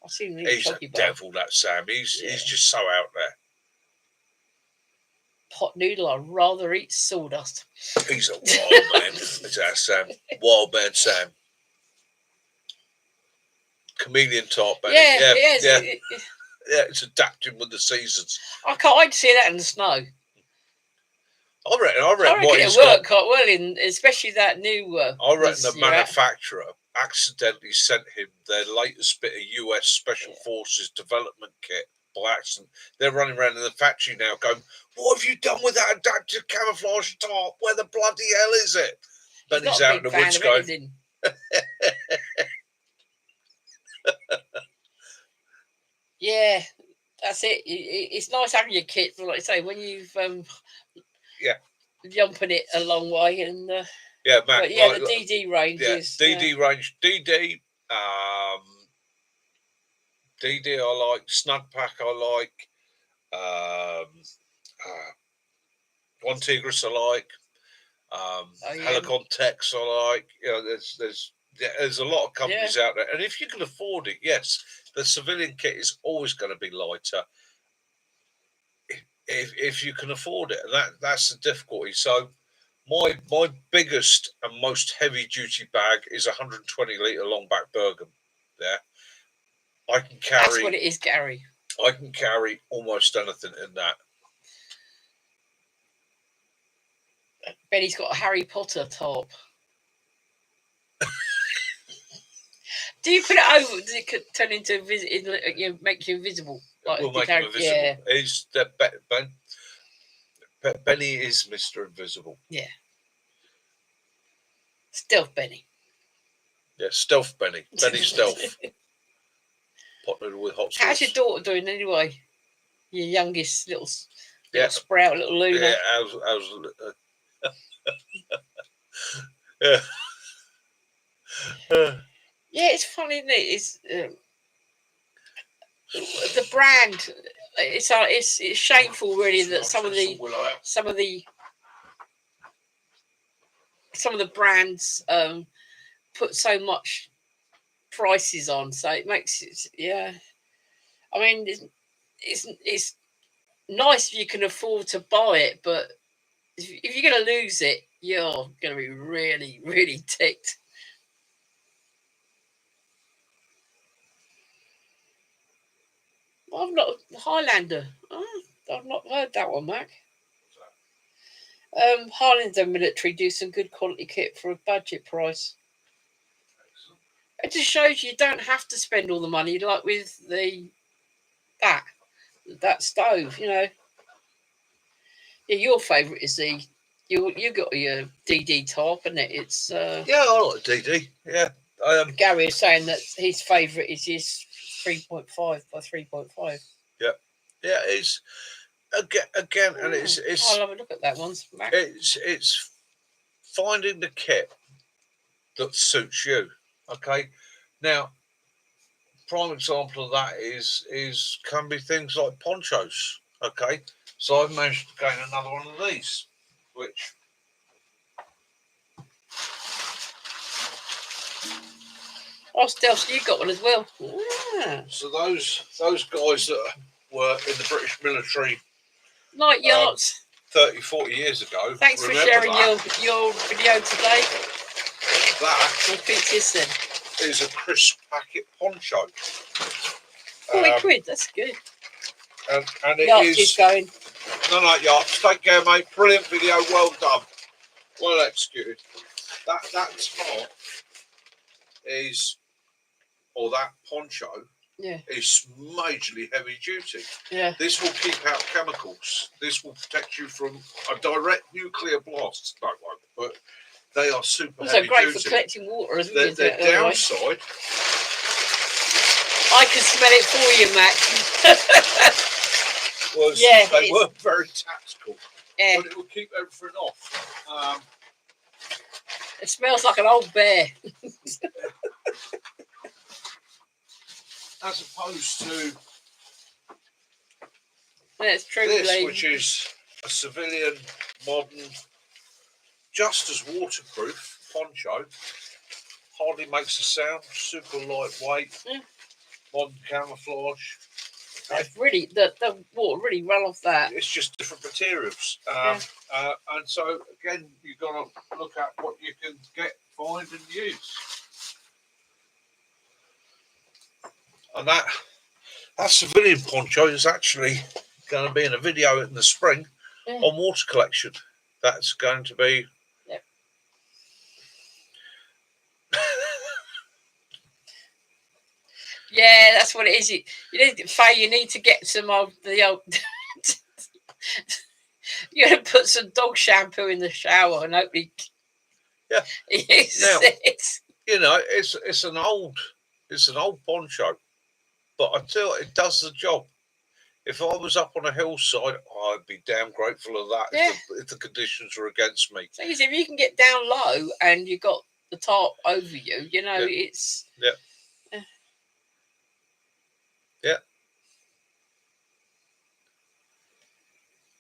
I see him. He's a devil, that Sam. He's just so out there. Pot noodle. I'd rather eat sawdust. He's a wild man. It's our Sam. Wild man Sam. Chameleon top, Benny. Yeah. It's adapting with the seasons. I can't see that in the snow. I reckon what it worked quite well especially that new. I reckon the manufacturer accidentally sent him their latest bit of US Special Forces development kit by accident. They're running around in the factory now going, "What have you done with that adaptive camouflage top? Where the bloody hell is it?" Benny's out in the woods going. Yeah, that's it. It's nice having your kit, but like I say, when you've jumping it a long way and Matt, the DD range is DD range. DD I like. Snug Pack I like. One Tigris I like. Helicon Tex I like. You know, there's a lot of companies out there, and if you can afford it, yes, the civilian kit is always going to be lighter. If you can afford it, and that's the difficulty. So my biggest and most heavy duty bag is a 120 litre longback Bergen. Yeah, I can carry. That's what it is, Gary. I can carry almost anything in that. Benny's got a Harry Potter top. Do you put it over? Does it turn into make you invisible? Like will make him invisible. Yeah. He's Benny is Mr. Invisible. Yeah. Stealth Benny. Yeah, Stealth Benny. Benny Stealth. Pot noodle with hot sauce. How's your daughter doing anyway? Your youngest little sprout, little Luna. Yeah, yeah. Yeah, it's funny, isn't it? It's the brand. It's shameful, really, that some of the brands put so much prices on, so it makes it. Yeah, I mean, it's nice if you can afford to buy it, but if you're going to lose it, you're going to be really, really ticked. I've not Highlander. Oh, I've not heard that one, Mac. Highlander military do some good quality kit for a budget price. It just shows you don't have to spend all the money like with that stove, you know. Yeah, your favourite is you got your DD top, and it's yeah, I like DD. Yeah, Gary is saying that his favourite is his 3.5 by 3.5. Yeah, it's again, and it's. I'll have a look at that one. It's finding the kit that suits you. Okay, now prime example of that can be things like ponchos. Okay, so I've managed to gain another one of these, which. Oh, Stels, you got one as well. Yeah. So those guys that were in the British military, Night Yachts, 30, 40 years ago. Thanks for sharing your video today. That is a crisp packet poncho. 40 quid, that's good. And it Yachts is going. No, Yachts. Take care, mate. Brilliant video. Well done. Well executed. That top that poncho is majorly heavy duty. Yeah. This will keep out chemicals. This will protect you from a direct nuclear blast. Don't worry, but they are super heavy duty. Also great for collecting water, isn't it? The downside. I can smell it for you, Mac. They were very tactical. Yeah. But it will keep everything off. It smells like an old bear. As opposed to that's true, this, which is a civilian, modern, just as waterproof poncho. Hardly makes a sound. Super lightweight. Modern camouflage. It's really the water really ran off that. It's just different materials. And so again, you've got to look at what you can find and use. And that civilian poncho is actually going to be in a video in the spring on water collection. That's going to be. Yep. Yeah, that's what it is. You need to get some of the old. You got to put some dog shampoo in the shower and hopefully. Yeah. It's an old poncho. But I tell you, it does the job. If I was up on a hillside, I'd be damn grateful of that if the conditions were against me. So if you can get down low and you've got the tarp over you, it's... Yeah. Yeah.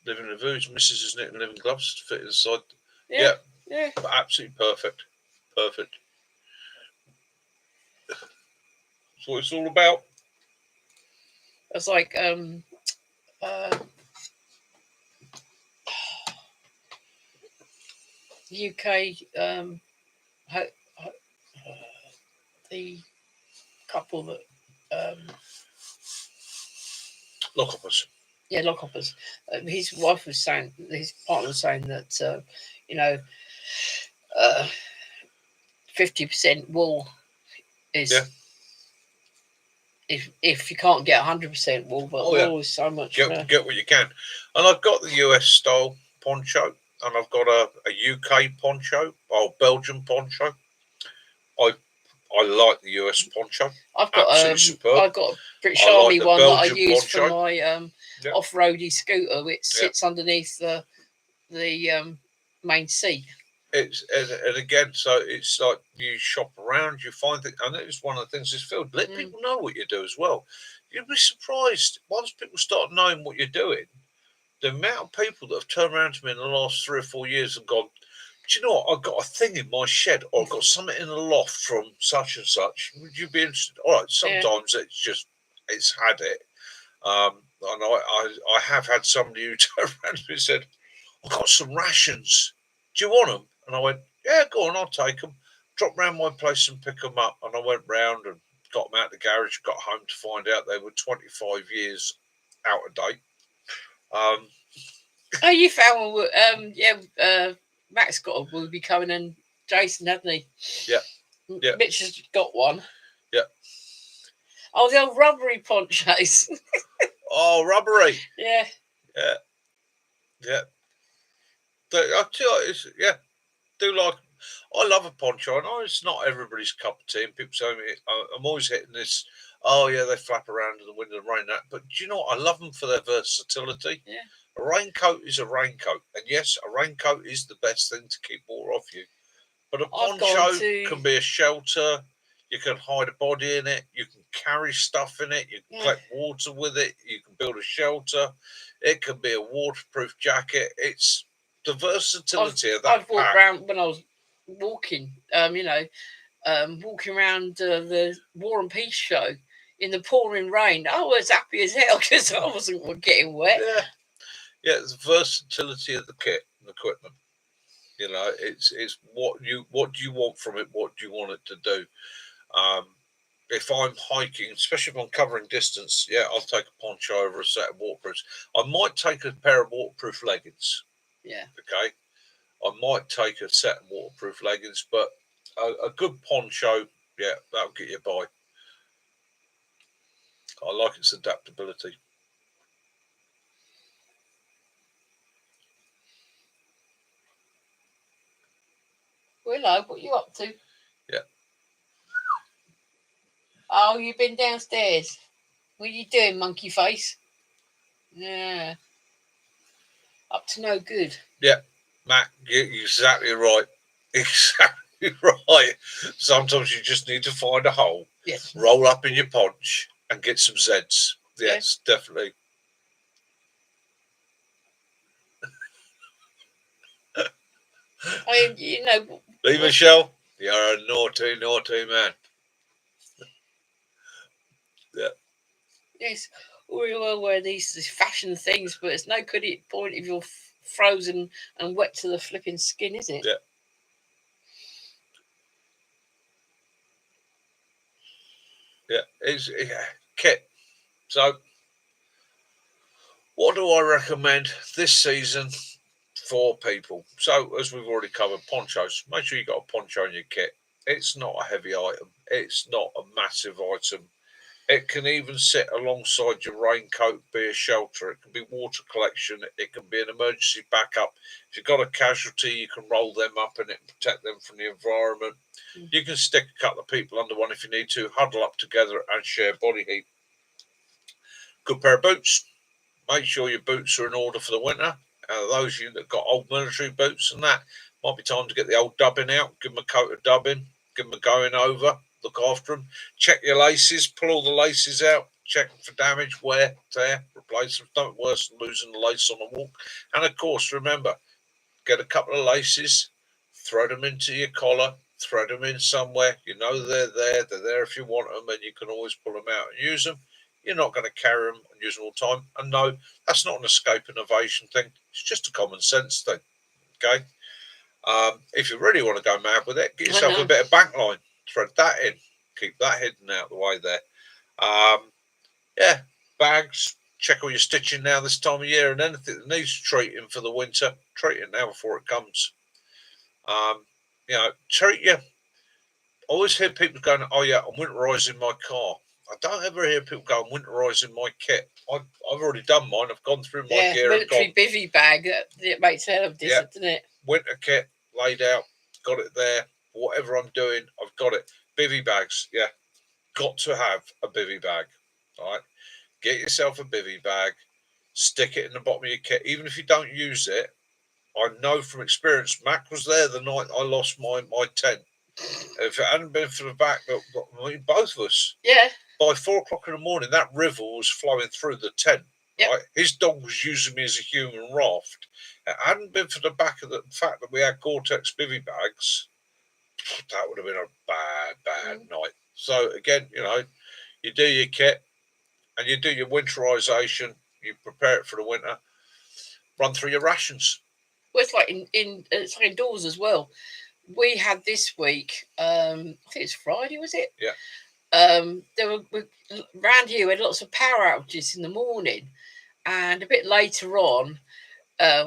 Living in a village, Mrs. is knitting living gloves to fit inside. Yeah. But absolutely perfect. Perfect. That's what it's all about. It's like UK the couple that Lockhoppers. Yeah, Lockhoppers. His wife was saying, his partner was saying that 50% wool is. Yeah. If you can't get 100% wool, but wool is so much. Get what you can. And I've got the US style poncho, and I've got a UK poncho, or Belgian poncho. I like the US poncho. I've got Absolutely superb. I've got a British I like Army the one that I Belgian use for poncho. my Yep. off-roady scooter, which sits underneath the main seat. It's and again, so it's like you shop around, you find that, and it's one of the things is filled. Let people know what you do as well. You'd be surprised once people start knowing what you're doing. The amount of people that have turned around to me in the last 3 or 4 years and gone, do you know what? I've got a thing in my shed, or I've got something in the loft from such and such. Would you be interested? All right. Sometimes it's had it. And I have had somebody who turned around to me and said, I've got some rations. Do you want them? And I went, yeah, go on, I'll take them. Drop round my place and pick them up. And I went round and got them out the garage, got home to find out they were 25 years out of date. Oh, you found one? Max will be coming, and Jason, hasn't he? Yeah. Mitch has got one. Yeah. Oh, the old rubbery ponchos. Oh, rubbery. Yeah. Yeah. Yeah. I tell you, do like. I love a poncho. I know it's not everybody's cup of tea, and people say to me, I'm always hitting this. Oh yeah, they flap around in the wind and rain. That, but do you know what? I love them for their versatility. Yeah. A raincoat is a raincoat, and yes, a raincoat is the best thing to keep water off you. But a poncho can be a shelter. You can hide a body in it. You can carry stuff in it. You can collect water with it. You can build a shelter. It can be a waterproof jacket. It's the versatility of that. I've walked around when I was walking. Walking around the War and Peace show in the pouring rain. I was happy as hell because I wasn't getting wet. Yeah, it's the versatility of the kit and equipment. You know, it's what do you want from it? What do you want it to do? If I'm hiking, especially if I'm covering distance, I'll take a poncho over a set of waterproofs. I might take a pair of waterproof leggings. Yeah. Okay. I might take a set of waterproof leggings, but a good poncho, that'll get you by. I like its adaptability. Willow, what are you up to? Yeah. Oh, you've been downstairs. What are you doing, monkey face? Yeah. Up to no good. Yeah, Matt, you're exactly right. Exactly right. Sometimes you just need to find a hole, roll up in your ponch, and get some Zeds. Yes, definitely. I mean, Lee Michelle, you're a naughty, naughty man. Yeah. Yes, we all wear these fashion things, but it's no good point if you're frozen and wet to the flipping skin, is it? Yeah. Yeah, it's kit. So, what do I recommend this season for people? So, as we've already covered, ponchos. Make sure you got a poncho in your kit. It's not a heavy item. It's not a massive item. It can even sit alongside your raincoat, be a shelter. It can be water collection. It can be an emergency backup. If you've got a casualty, you can roll them up in it and protect them from the environment. You can stick a couple of people under one if you need to, huddle up together and share body heat. Good pair of boots. Make sure your boots are in order for the winter. Those of you that got old military boots and that, might be time to get the old dubbing out. Give them a coat of dubbing. Give them a going over. Look after them. Check your laces. Pull all the laces out. Check for damage, wear, tear, replace them. Don't worse than losing the lace on a walk. And of course, remember, get a couple of laces, throw them into your collar, thread them in somewhere. You know they're there. They're there if you want them, and you can always pull them out and use them. You're not going to carry them and use them all the time. And no, that's not an escape and evasion thing. It's just a common sense thing. Okay. If you really want to go mad with it, get yourself a bit of bank line. Thread that in. Keep that hidden out the way there. Bags. Check all your stitching now this time of year, and anything that needs treating for the winter, treat it now before it comes. Treat you. I always hear people going, "Oh yeah, I'm winterizing my car." I don't ever hear people go, "I'm winterizing my kit." I've already done mine. I've gone through my gear. Military bivvy bag. It makes a hell of a difference, doesn't it? Winter kit laid out, got it there. Whatever I'm doing, I've got it. Bivy bags, yeah. Got to have a bivy bag, right? Get yourself a bivy bag, stick it in the bottom of your kit. Even if you don't use it, I know from experience, Mac was there the night I lost my tent. If it hadn't been for the fact that both of us, by 4 o'clock in the morning, that river was flowing through the tent. Right? His dog was using me as a human raft. It hadn't been for the fact that we had Gore-Tex bivy bags, that would have been a bad night. So again, you do your kit and you do your winterization. You prepare it for the winter. Run through your rations. Well, it's like it's like indoors as well. We had this week. I think it's Friday, was it? Yeah. There were around here. We had lots of power outages in the morning, and a bit later on,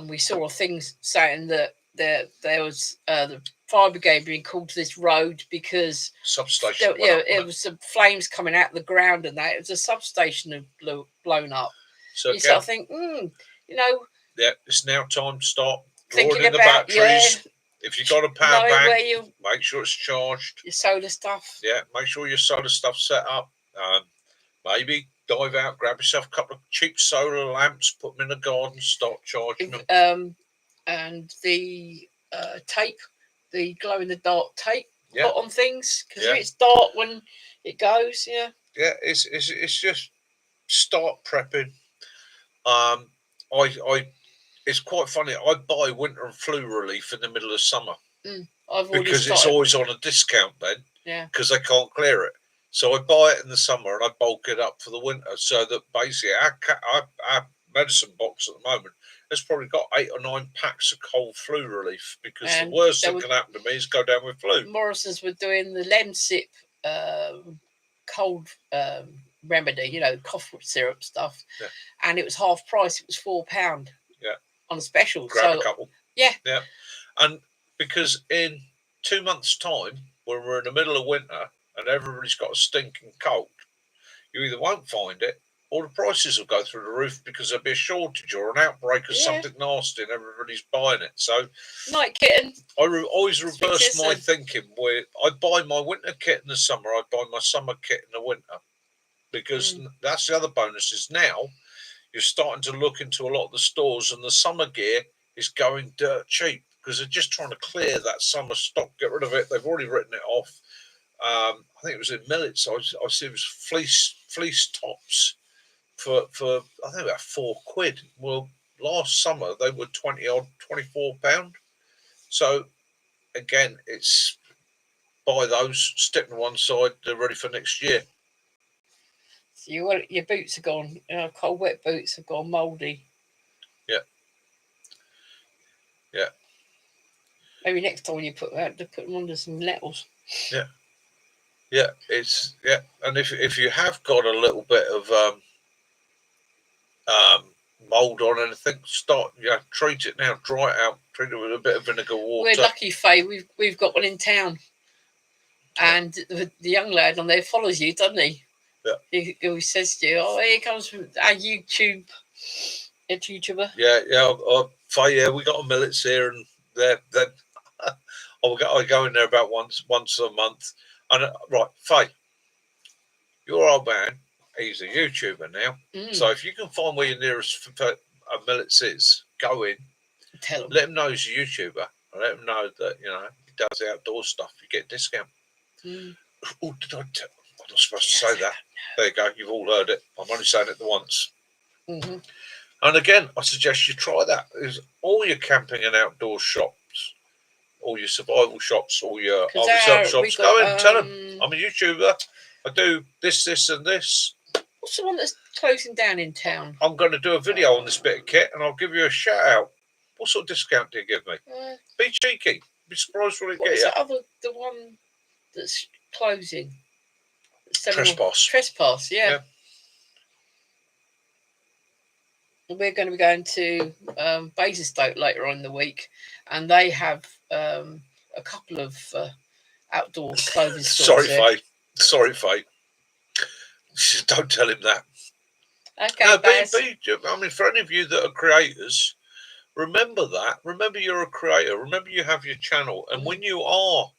we saw things saying that there was the fire brigade being called to this road because substation. It was some flames coming out of the ground, and that it was a substation had blown up. So you start thinking, yeah, it's now time to start drawing in the batteries. Yeah, if you've got a power bank, make sure it's charged. Your solar stuff. Yeah, make sure your solar stuff's set up. Maybe dive out, grab yourself a couple of cheap solar lamps, put them in the garden, start charging them. And the tape, the glow in the dark tape, put on things because if it's dark when it goes, yeah, it's just start prepping. It's quite funny. I buy winter and flu relief in the middle of summer because it's always on a discount then. Yeah, because they can't clear it. So I buy it in the summer and I bulk it up for the winter, so that basically our medicine box at the moment has probably got 8 or 9 packs of cold flu relief, because the worst that can happen to me is go down with flu. Morrison's were doing the Lemsip cold remedy, cough syrup stuff, and it was half price. It was £4 on a special. Grab a couple. Yeah. And because in 2 months' time, when we're in the middle of winter and everybody's got a stinking cold, you either won't find it or the prices will go through the roof because there'll be a shortage or an outbreak of something nasty and everybody's buying it. So, Night Kitten. I always reverse my thinking, where I buy my winter kit in the summer, I buy my summer kit in the winter, because that's the other bonus is now you're starting to look into a lot of the stores and the summer gear is going dirt cheap because they're just trying to clear that summer stock, get rid of it. They've already written it off. I think it was in Millets. I see it was fleece tops for I think about £4. Well, last summer they were £24. So again, it's buy those, stick them one side, they're ready for next year. So your boots are gone. Cold wet boots have gone mouldy. Yeah. Maybe next time you put them under some nettles. Yeah. And if you have got a little bit of mold on anything, treat it now, dry it out, treat it with a bit of vinegar water. We're lucky, Faye. We've got one in town, and the young lad on there follows you, doesn't he? Yeah. He always says to you, "Oh, here comes from our YouTuber." Yeah. Faye, we got a Millets here, and they're I go in there about once a month. And right, Faye, your old man, he's a YouTuber now. So if you can find where your nearest Millets is, go in. Tell him. Let him know he's a YouTuber. And let him know that he does the outdoor stuff. You get a discount. Oh, did I tell? I'm not supposed to say that. There you go. You've all heard it. I'm only saying it the once. Mm-hmm. And again, I suggest you try that. There's all your camping and outdoor shops, all your survival shops, all your shops. Go in and tell them, I'm a YouTuber. I do this, and this. What's the one that's closing down in town? I'm going to do a video on this bit of kit and I'll give you a shout out. What sort of discount do you give me? Be cheeky. Be surprised what it gets you. The one that's closing? Trespass. Yeah. We're going to be going to Basingstoke later on in the week, and they have a couple of outdoor clothing stores. Sorry, Faye. Don't tell him that. Okay, I mean, for any of you that are creators, remember that. Remember you're a creator. Remember you have your channel, and when you are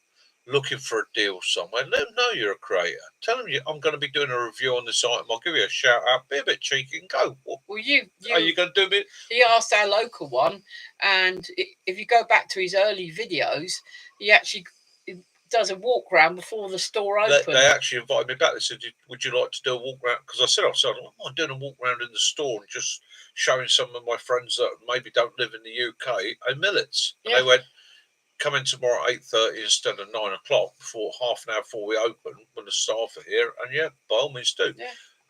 looking for a deal somewhere, let them know you're a creator. Tell them I'm going to be doing a review on this item. I'll give you a shout out. Be a bit cheeky and go. Well, are you going to do it? He asked our local one, and if you go back to his early videos, he actually does a walk round before the store opens. They actually invited me back. They said, "Would you like to do a walk round?" Because I said, I'm doing a walk round in the store and just showing some of my friends that maybe don't live in the UK a millets. And they went, come in tomorrow at 8:30 instead of 9 o'clock, before half an hour before we open, when the staff are here. And by all means do.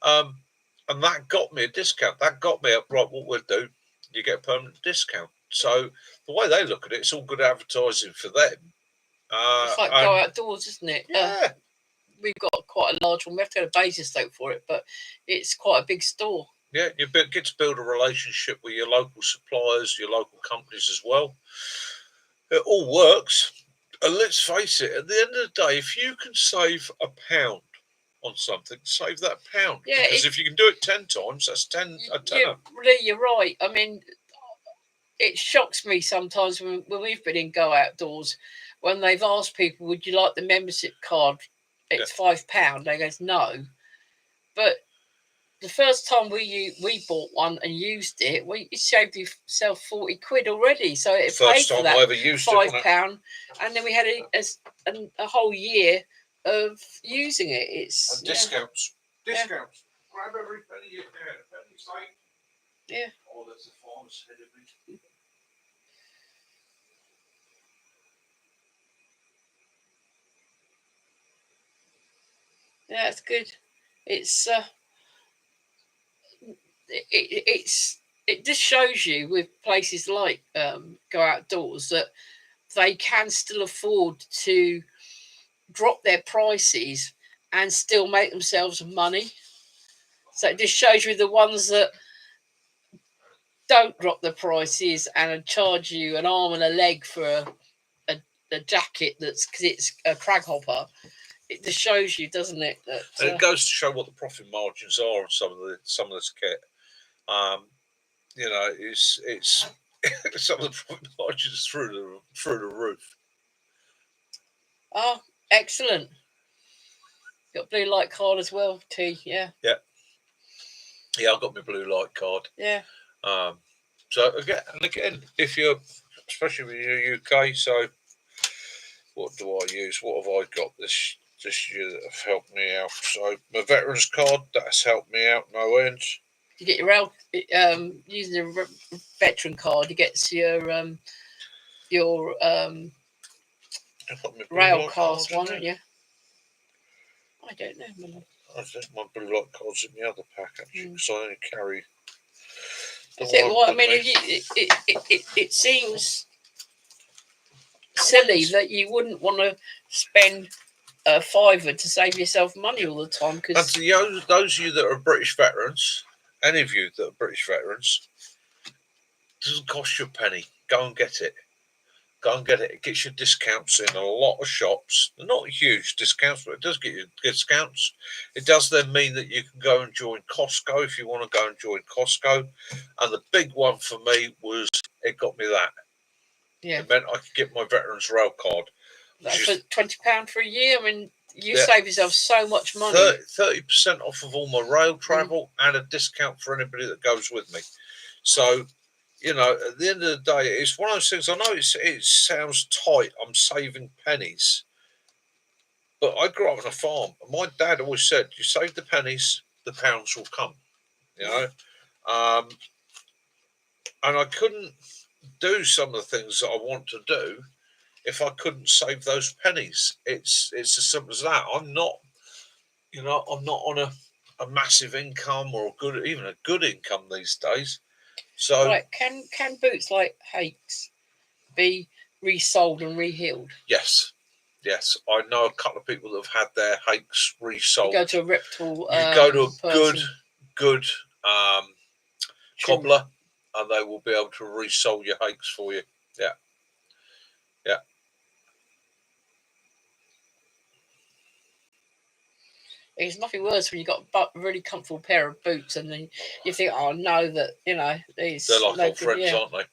And that got me a discount. That got me up, right, what we'll do, you get a permanent discount. So the way they look at it, it's all good advertising for them. It's like Go Outdoors, isn't it? Yeah. We've got quite a large one. We have to go to Basingstoke for it, but it's quite a big store. Yeah, you get to build a relationship with your local suppliers, your local companies as well. It all works. And let's face it, at the end of the day, if you can save £1 on something, save that £1. Yeah, because if you can do it 10 times, that's 10 a tenner. You're right. I mean, it shocks me sometimes when we've been in Go Outdoors, when they've asked people, would you like the membership card? It's £5. They goes, no. But the first time we bought one and used it, you saved yourself 40 quid already. So it paid for that £5, and then we had a whole year of using it. It's and discounts. Grab every penny you can. Penny saved. Yeah. Oh, that's the farmer's head of me. Yeah, it's good. It's it just shows you with places like Go Outdoors that they can still afford to drop their prices and still make themselves money. So it just shows you the ones that don't drop the prices and charge you an arm and a leg for a jacket because it's a crag hopper. It just shows you, doesn't it? That, and it goes to show what the profit margins are on some of this kit. It's some of the profit margins through the roof. Oh, excellent! Got blue light card as well, T. Yeah. I've got my blue light card. Yeah. So again, if you're, especially when you're UK, so what do I use? What have I got this year that have helped me out? So my veterans card, that's helped me out no end. You get your using a veteran card, you get your rail cast one, don't you? I don't know. I think my blue light card's in the other pack actually, because I only carry. I mean, it seems silly that you wouldn't want to spend a £5 to save yourself money all the time. And to those of you that are British veterans, any of you that are British veterans, it doesn't cost you a penny. Go and get it. It gets you discounts in a lot of shops. They're not huge discounts, but it does get you discounts. It does then mean that you can go and join Costco if you want to go and join Costco. And the big one for me was it got me that. Yeah. It meant I could get my veterans rail card. That's for £20 for a year. I mean, you save yourself so much money. 30% off of all my rail travel and a discount for anybody that goes with me. So, at the end of the day, it's one of those things. I know it sounds tight. I'm saving pennies. But I grew up on a farm. And my dad always said, you save the pennies, the pounds will come. And I couldn't do some of the things that I want to do if I couldn't save those pennies. It's as simple as that. I'm not on a massive income or even a good income these days. So right, can boots like Hakes be resold and rehealed? Yes. I know a couple of people that have had their Hakes resold. You go to a reputable you go to a good cobbler, and they will be able to resell your Hakes for you. Yeah. It's nothing worse when you've got a really comfortable pair of boots and then you think, oh, no, that, these... They're like old friends, aren't they?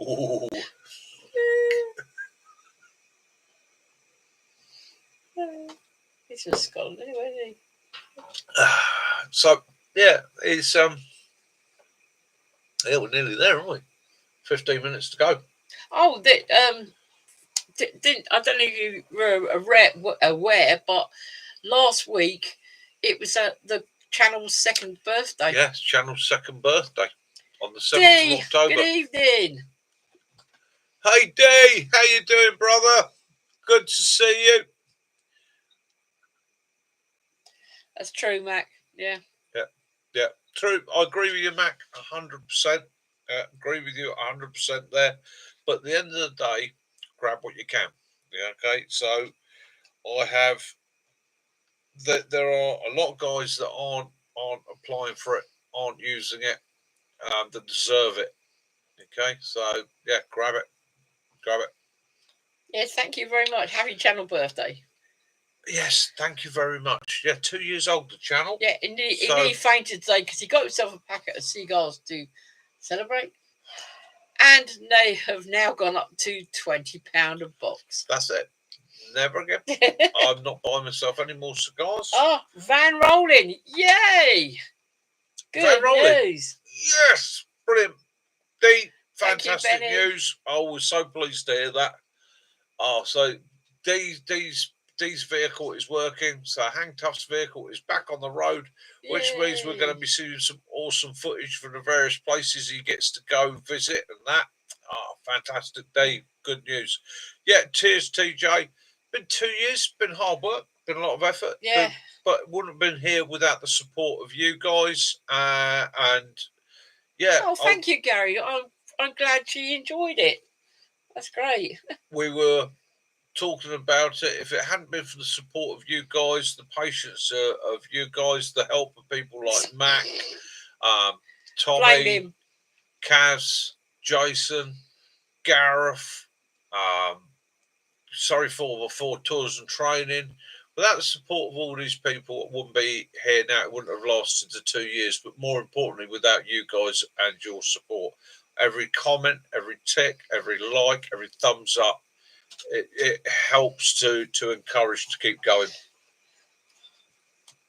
Ooh. He's from Scotland anyway, isn't he? So yeah, it's yeah, we're nearly there, aren't we? 15 minutes to go. Oh, didn't I don't know if you were aware, but last week it was the channel's second birthday. Yes, channel's second birthday on the 7th of October. Good evening. Hey D, how you doing, brother? Good to see you. That's true, Mac. Yeah. Yeah, true. I agree with you, Mac, 100%. Agree with you 100% there. But at the end of the day, grab what you can. Yeah, okay. So I have that there are a lot of guys that aren't applying for it, aren't using it, that deserve it. Okay, so yeah, grab it. Yes, thank you very much. Happy channel birthday. Yes, thank you very much. Yeah, 2 years old, the channel. Yeah, he nearly fainted today because he got himself a packet of cigars to celebrate. And they have now gone up to £20 a box. That's it. Never again. I'm not buying myself any more cigars. Oh, Van Rolling. Yay. Good news. Yes, brilliant. Fantastic news. I was so pleased to hear that. Oh, so Dee's vehicle is working. So Hang Tough's vehicle is back on the road, which means we're going to be seeing some awesome footage from the various places he gets to go visit and that. Oh, fantastic, Dave. Good news. Yeah, cheers, TJ. Been 2 years, been hard work, been a lot of effort. Yeah. But wouldn't have been here without the support of you guys. And yeah. Oh, thank you, Gary. I'm glad she enjoyed it. That's great. We were talking about it. If it hadn't been for the support of you guys, the patience of you guys, the help of people like Mac, Tommy, Kaz, Jason, Gareth, sorry for tours and training. Without the support of all these people, it wouldn't be here now. It wouldn't have lasted the 2 years. But more importantly, without you guys and your support, every comment, every tick, every like, every thumbs up, it helps to encourage to keep going.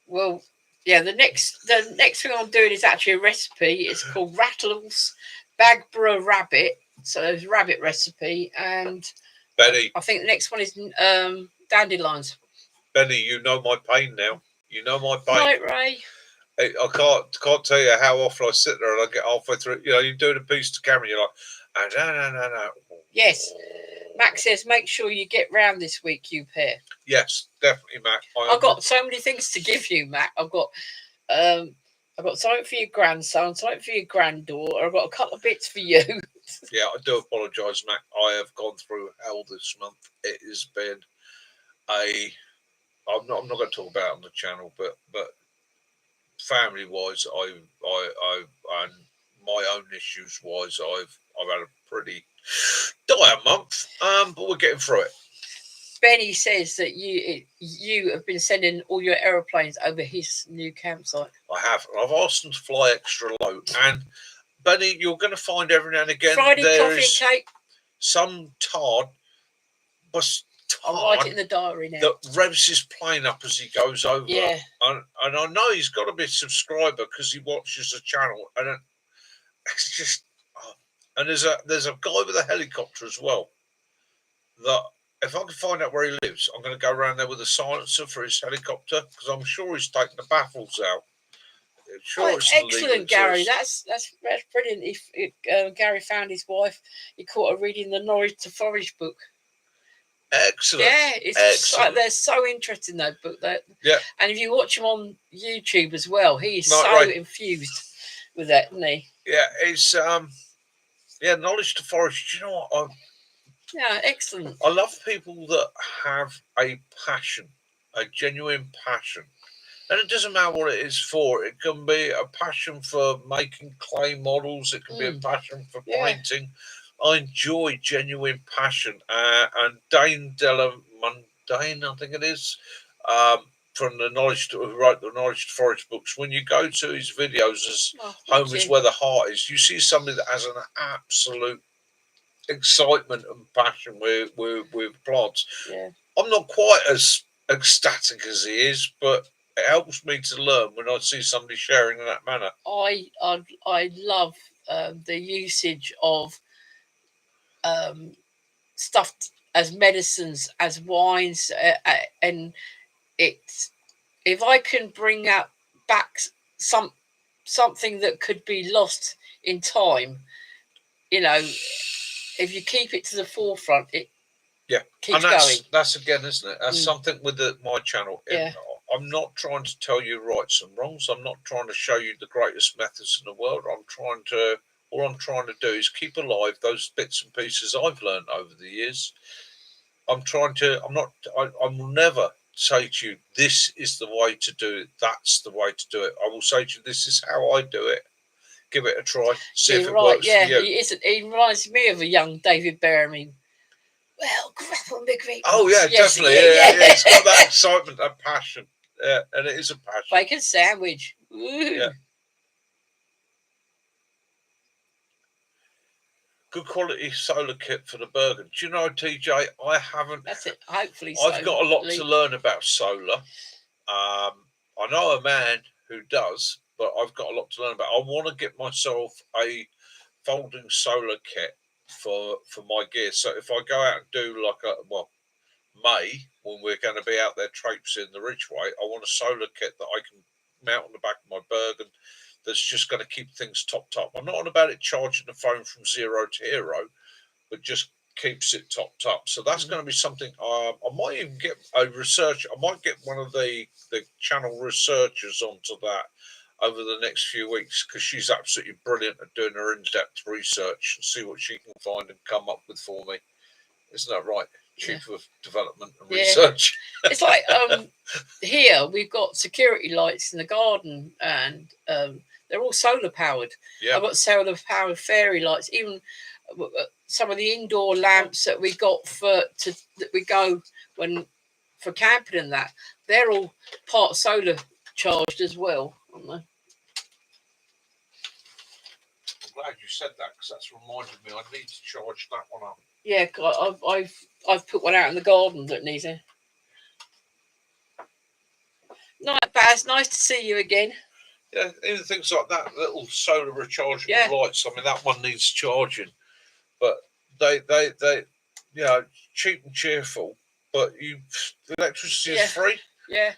Well, yeah, the next thing I'm doing is actually a recipe. It's called Rattles Bagborough Rabbit. So it's a rabbit recipe, and Benny, I think the next one is dandelions. Benny, you know my pain now. You know my pain. Right, Ray. I can't tell you how often I sit there and I get halfway through. You know, you're doing a piece to camera, you're like, no. Yes. Max says, make sure you get round this week, you pair. Yes, definitely, Mac. I've got so many things to give you, Mac. I've got something for your grandson, something for your granddaughter. I've got a couple of bits for you. Yeah, I do apologise, Mac. I have gone through hell this month. It has been I'm not going to talk about it on the channel, but family wise, I and my own issues wise, I've had a pretty dire month. But we're getting through it. Benny says that you have been sending all your aeroplanes over his new campsite. I have. I've asked them to fly extra low. And Benny, you're going to find every now and again Friday coffee and cake. Some tard, I'll write it in the diary now. That revs his plane up as he goes over. Yeah. And I know he's got to be a subscriber because he watches the channel. And it's just... and there's a guy with a helicopter as well. That if I can find out where he lives, I'm going to go around there with a silencer for his helicopter because I'm sure he's taking the baffles out. Sure, excellent, Gary. That's brilliant. If Gary found his wife, he caught her reading the Norwich to Forest book. Excellent. Yeah, it's like they're so interested in that book. Yeah. And if you watch him on YouTube as well, he is so infused with that, isn't he? Yeah, it's Knowledge to Forest. You know what? Yeah, excellent. I love people that have a passion, a genuine passion. And it doesn't matter what it is for. It can be a passion for making clay models. It can be a passion for painting. I enjoy genuine passion. And Dane Della Mundane, I think it is, from the who wrote the Knowledge to Forest books. When you go to his videos as Home is Where the Heart Is, you see somebody that has an absolute excitement and passion with plants. Yeah. I'm not quite as ecstatic as he is, but it helps me to learn when I see somebody sharing in that manner. I love the usage of stuff as medicines, as wines, and it's, if I can bring out back something that could be lost in time, you know, if you keep it to the forefront, it keeps going. That's again, isn't it? That's something with my channel. Yeah. I'm not trying to tell you rights and wrongs. I'm not trying to show you the greatest methods in the world. All I'm trying to do is keep alive those bits and pieces I've learned over the years. I will never say to you, this is the way to do it. That's the way to do it. I will say to you, this is how I do it. Give it a try. See if it works for you. He reminds me of a young David Bellamy. Well, grapple me great. Oh yeah, yes, definitely. Yeah. It's got that excitement, that passion. Yeah, and it is a passion. Bacon sandwich. Ooh. Yeah. Good quality solar kit for the Bergen. Do you know, TJ? I haven't. That's it. Hopefully, I've got a lot to learn about solar. I know a man who does, but I've got a lot to learn about. I want to get myself a folding solar kit for my gear. So if I go out and do May, when we're going to be out there traipsing the Ridgeway, I want a solar kit that I can mount on the back of my Bergen that's just going to keep things topped up. I'm not on about it charging the phone from 0 to hero, but just keeps it topped up. So that's going to be something. I might even get a research. I might get one of the channel researchers onto that over the next few weeks, because she's absolutely brilliant at doing her in-depth research and see what she can find and come up with for me. Isn't that right? Chief of Development and Research. It's like here we've got security lights in the garden, and they're all solar powered. Yeah. I've got solar powered fairy lights. Even some of the indoor lamps that we got that we go when for camping and that, they're all part solar charged as well, aren't they? I'm glad you said that, because that's reminded me I need to charge that one up. Yeah, I've put one out in the garden that needs it. Night, Baz. Nice to see you again. Yeah, even things like that, little solar rechargeable lights. I mean, that one needs charging, but they cheap and cheerful. But the electricity is free. Yeah,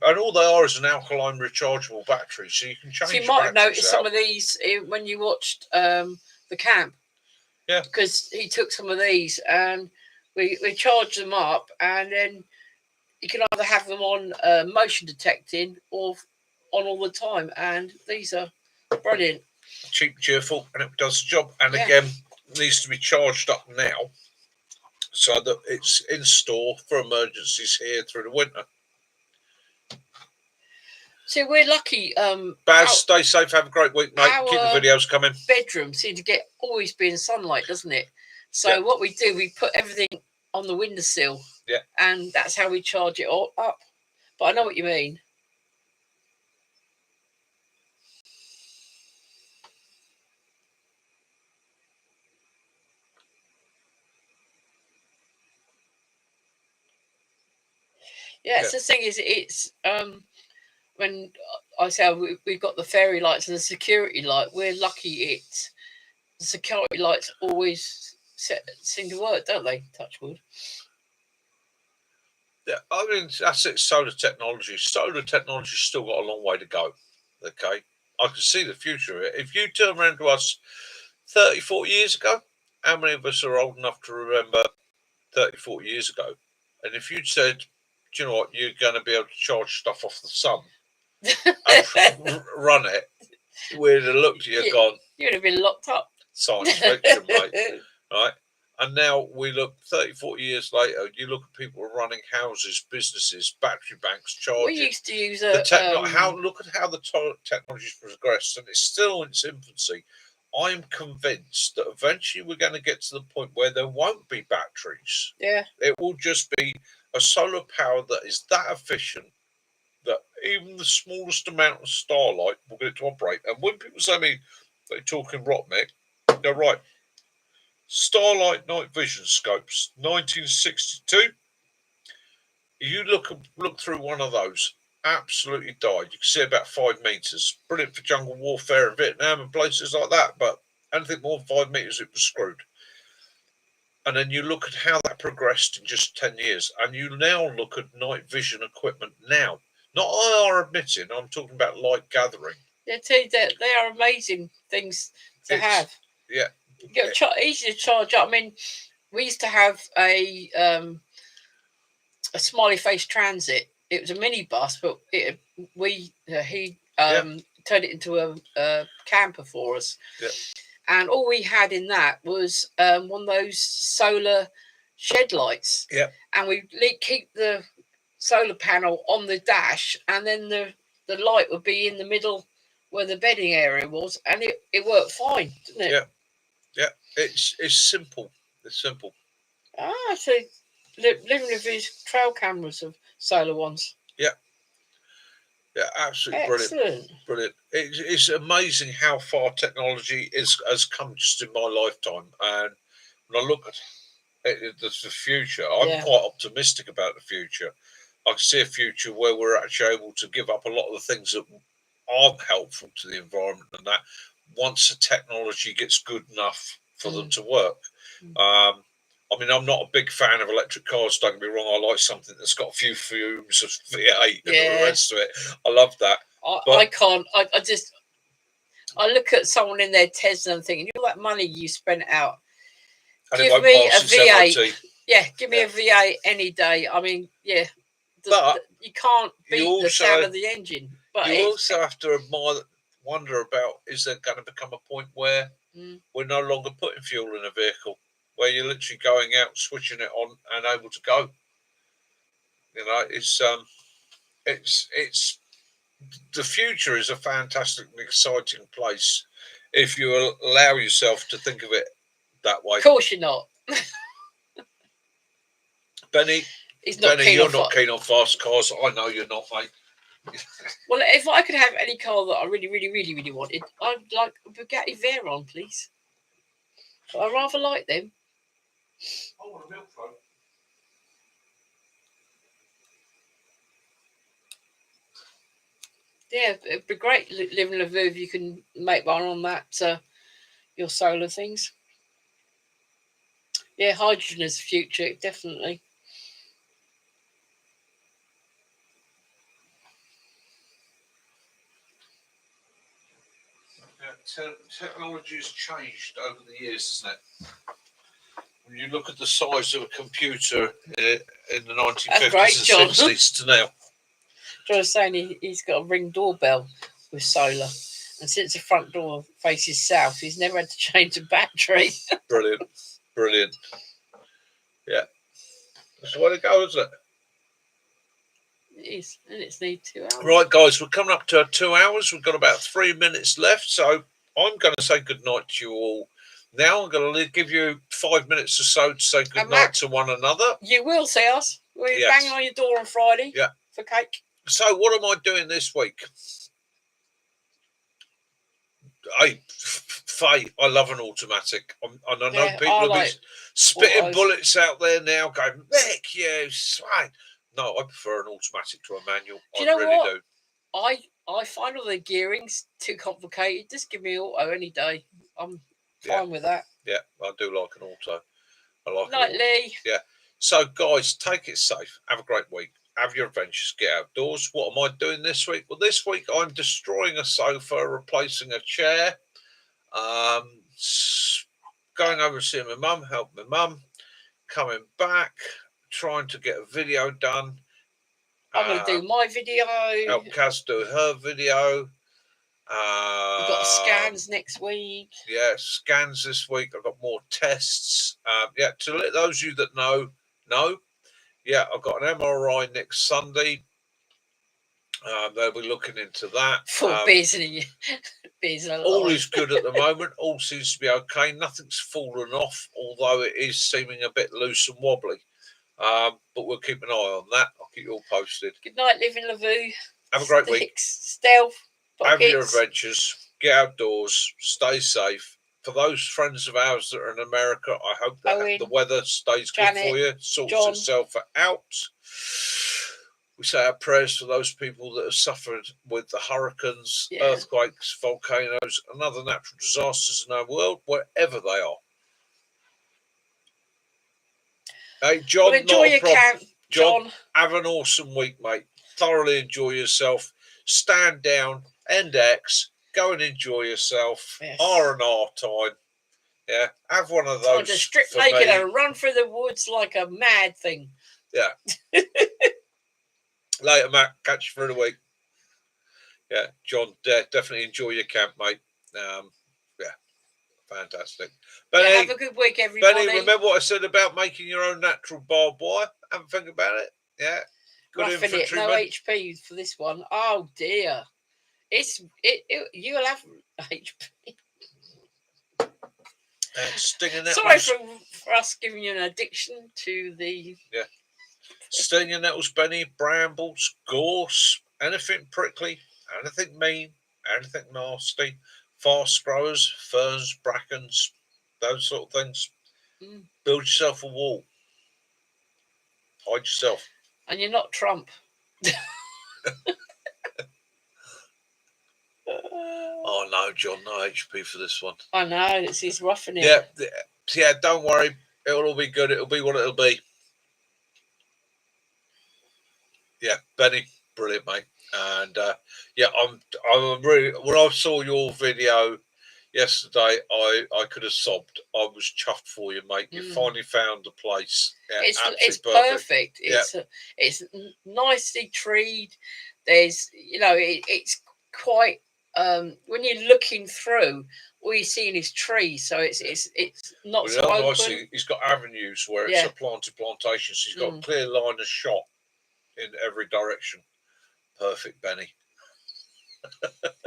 and all they are is an alkaline rechargeable battery, so you can change. So you might have noticed some of these when you watched the camp. Yeah, because he took some of these and we charged them up, and then you can either have them on motion detecting or on all the time, and these are brilliant. Cheap, cheerful, and it does the job. And again, needs to be charged up now so that it's in store for emergencies here through the winter. So we're lucky. Baz, stay safe. Have a great week, mate. Keep the videos coming. Bedroom seems to always be in sunlight, doesn't it? So what we do, we put everything on the windowsill. Yeah. And that's how we charge it all up. But I know what you mean. Yes, the thing is, it's when I say we've got the fairy lights and the security light, we're lucky the security lights always seem to work, don't they? Touch wood. Yeah, I mean, that's it. Solar technology's still got a long way to go. Okay, I can see the future of it. If you turn around to us 30, 40 years ago, how many of us are old enough to remember 30, 40 years ago? And if you'd said, do you know what, you're going to be able to charge stuff off the sun and run it, we'd have looked at you and gone, you'd have been locked up. Science fiction, mate. Right? And now we look 30, 40 years later, you look at people running houses, businesses, battery banks, charging. We used to use look at how the technology's progressed, and it's still in its infancy. I'm convinced that eventually we're going to get to the point where there won't be batteries. Yeah. It will just be a solar power that is that efficient that even the smallest amount of starlight will get it to operate. And when people say to me they're talking rot, Mick, they're right. Starlight night vision scopes, 1962. You look through one of those, absolutely died. You can see about 5 meters. Brilliant for jungle warfare in Vietnam and places like that, but anything more than 5 meters, it was screwed. And then you look at how that progressed in just 10 years, and you now look at night vision equipment now. Not IR admitting, I'm talking about light gathering. Yeah, tell you that they are amazing things to have. Yeah. Easy to charge up. I mean, we used to have a smiley face transit. It was a minibus, but he turned it into a camper for us. Yeah. And all we had in that was one of those solar shed lights. Yeah. And we keep the solar panel on the dash, and then the light would be in the middle where the bedding area was, and it worked fine, didn't it? Yeah. Yeah. It's simple. It's simple. So living with these trail cameras of solar ones. Yeah. Yeah, absolutely brilliant. It's amazing how far technology has come just in my lifetime. And when I look at the future, I'm quite optimistic about the future. I can see a future where we're actually able to give up a lot of the things that aren't helpful to the environment, and that once the technology gets good enough for them to work. I mean, I'm not a big fan of electric cars, don't get me wrong. I like something that's got a few fumes of V8 and all the rest of it. I love that. I can't. I look at someone in their Tesla and thinking, all that money you spent out. Give me a V8. Yeah, give me a V8 any day. I mean, yeah. You can't beat the sound of the engine. But you also have to wonder about, is there going to become a point where we're no longer putting fuel in a vehicle, where you're literally going out, switching it on, and able to go? You know, it's the future is a fantastic and exciting place if you allow yourself to think of it that way. Of course you're not. Benny, you're not keen on fast cars. I know you're not, mate. Well, if I could have any car that I really, really, really, really wanted, I'd like a Bugatti Veyron, please. I rather like them. I want a milk phone. Yeah, it'd be great living in Lviv if you can make one on that, your solar things. Yeah, hydrogen is the future, definitely. Technology has changed over the years, hasn't it? When you look at the size of a computer in the 1950s and 60s to now. John was saying he's got a Ring doorbell with solar, and since the front door faces south, he's never had to change the battery. Brilliant. Yeah, that's the way to go, isn't it? It is, and it's nearly 2 hours. Right, guys, we're coming up to 2 hours. We've got about 3 minutes left, so I'm going to say good night to you all. Now I'm going to give you 5 minutes or so to say good night to one another. You will see us. We're banging on your door on Friday for cake. So what am I doing this week? Hey, Faye, I love an automatic. And I know people will be spitting bullets out there now going, Mick, you swine. No, I prefer an automatic to a manual. Do you know what? I find all the gearings too complicated. Just give me auto any day. I'm fine with that. Yeah, I do like an auto. I like Night, Lee. Yeah. So, guys, take it safe. Have a great week. Have your adventures. Get outdoors. What am I doing this week? Well, this week I'm destroying a sofa, replacing a chair, going over and seeing my mum, helping my mum, coming back, trying to get a video done. I'm going to do my video. Help Kaz do her video. We've got scans next week. Yeah, scans this week. I've got more tests. To let those of you that know. Yeah, I've got an MRI next Sunday. They'll be looking into that. Beers and all is good at the moment. All seems to be okay. Nothing's fallen off, although it is seeming a bit loose and wobbly. But we'll keep an eye on that. I'll keep you all posted. Good night, live in Lavu. Have a great week. Stealth. Have your adventures. Get outdoors. Stay safe. for those friends of ours that are in America, I hope that Owen, the weather stays Janet, good for you, sorts John. itself out. We say our prayers for those people that have suffered with the hurricanes, earthquakes, volcanoes, and other natural disasters in our world, wherever they are. Hey, John, well, enjoy your camp, John. Have an awesome week, mate. Thoroughly enjoy yourself. Stand down, end X, go and enjoy yourself. Yes. R&R time. Yeah, have one of those. Just strip naked and run through the woods like a mad thing. Yeah. Later, Matt. Catch you for the week. Yeah, John, definitely enjoy your camp, mate. Yeah, fantastic. Benny, have a good week, everybody. Benny, remember what I said about making your own natural barbed wire? Have a think about it. Yeah. Good infantryman. No HP for this one. Oh dear. You'll have HP. Stinging nettles. Sorry for us giving you an addiction to the. Yeah. Stinging nettles, Benny, brambles, gorse, anything prickly, anything mean, anything nasty, fast growers, ferns, brackens, those sort of things. Build yourself a wall. Hide yourself. And you're not Trump. Oh no, John, no HP for this one. I know, it's rough in it. Yeah, don't worry. It'll all be good. It'll be what it'll be. Yeah, Benny, brilliant, mate. And I'm really, when I saw your video yesterday, I could have sobbed. I was chuffed for you, mate. You finally found a place. Yeah, it's perfect. It's nicely treed. There's, it's quite. When you're looking through, all you're seeing is trees, so it's not so open. Nicely, he's got avenues where it's a planted plantation, so he's got a clear line of shot in every direction. Perfect, Benny.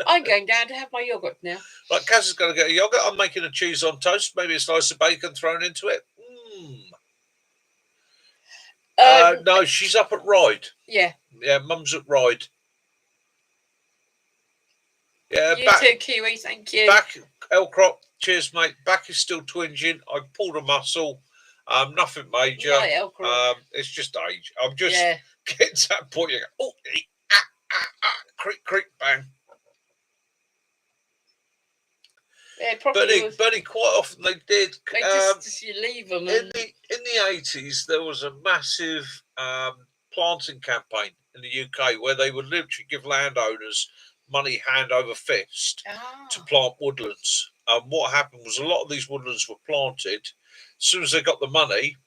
I'm going down to have my yogurt now. Right, Kaz is going to get a yogurt. I'm making a cheese on toast. Maybe a slice of bacon thrown into it. No, she's up at Ryde. Yeah. Yeah, Mum's at Ryde. Yeah, you too, Kiwi. Thank you. Back, Elcrop. Cheers, mate. Back is still twinging. I pulled a muscle. Nothing major. It's just age. I'm just getting to that point. You go, creak, creak, bang. Yeah, Benny, quite often they did. They just you leave them. In the 80s, there was a massive planting campaign in the UK where they would literally give landowners money hand over fist to plant woodlands. And what happened was a lot of these woodlands were planted. As soon as they got the money,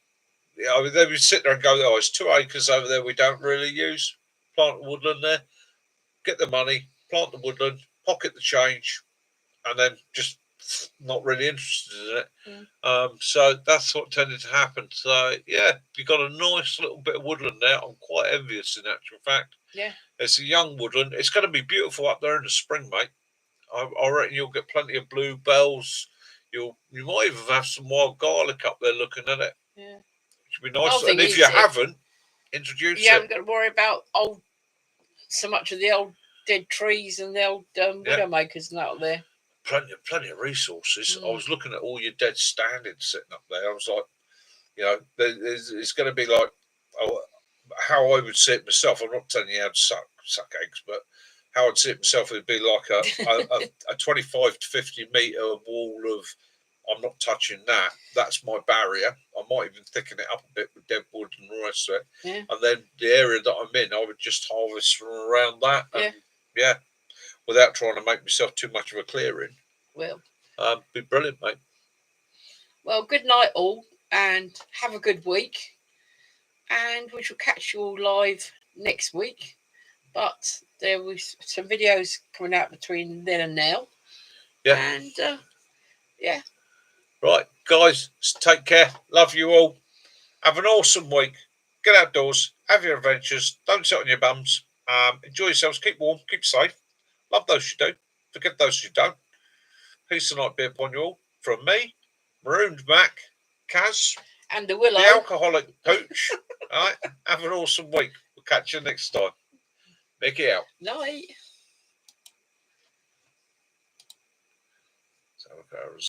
they would sit there and go, "Oh, it's 2 acres over there we don't really use. Plant a woodland there, get the money, plant the woodland, pocket the change, and then just not really interested in it." So that's what tended to happen. So yeah, you got a nice little bit of woodland there. I'm quite envious, in actual fact. Yeah, it's a young woodland. It's going to be beautiful up there in the spring, mate. I reckon you'll get plenty of bluebells. You might even have some wild garlic up there looking at it. Yeah, it should be nice. And if you haven't, introduce it. You haven't got to worry about so much of the old dead trees and the old widowmakers and that up there. Plenty of resources. I was looking at all your dead standings sitting up there. I was like, it's going to be like how I would see it myself. I'm not telling you how to suck eggs, but how I'd see it myself, it'd be like a 25 to 50 metre wall of, I'm not touching that. That's my barrier. I might even thicken it up a bit with dead wood and the rest of it. Yeah. And then the area that I'm in, I would just harvest from around that. And without trying to make myself too much of a clearing. Well, be brilliant, mate. Well, good night all, and have a good week. And we shall catch you all live next week. But there was some videos coming out between then and now. Yeah. And Right, guys, take care. Love you all. Have an awesome week. Get outdoors. Have your adventures. Don't sit on your bums. Enjoy yourselves. Keep warm. Keep safe. Love those you do. Forget those you don't. Peace and light be upon you all. From me, Marooned Mac, Kaz, and the Willow, the alcoholic pooch. All right. Have an awesome week. We'll catch you next time. Mickey out. Night.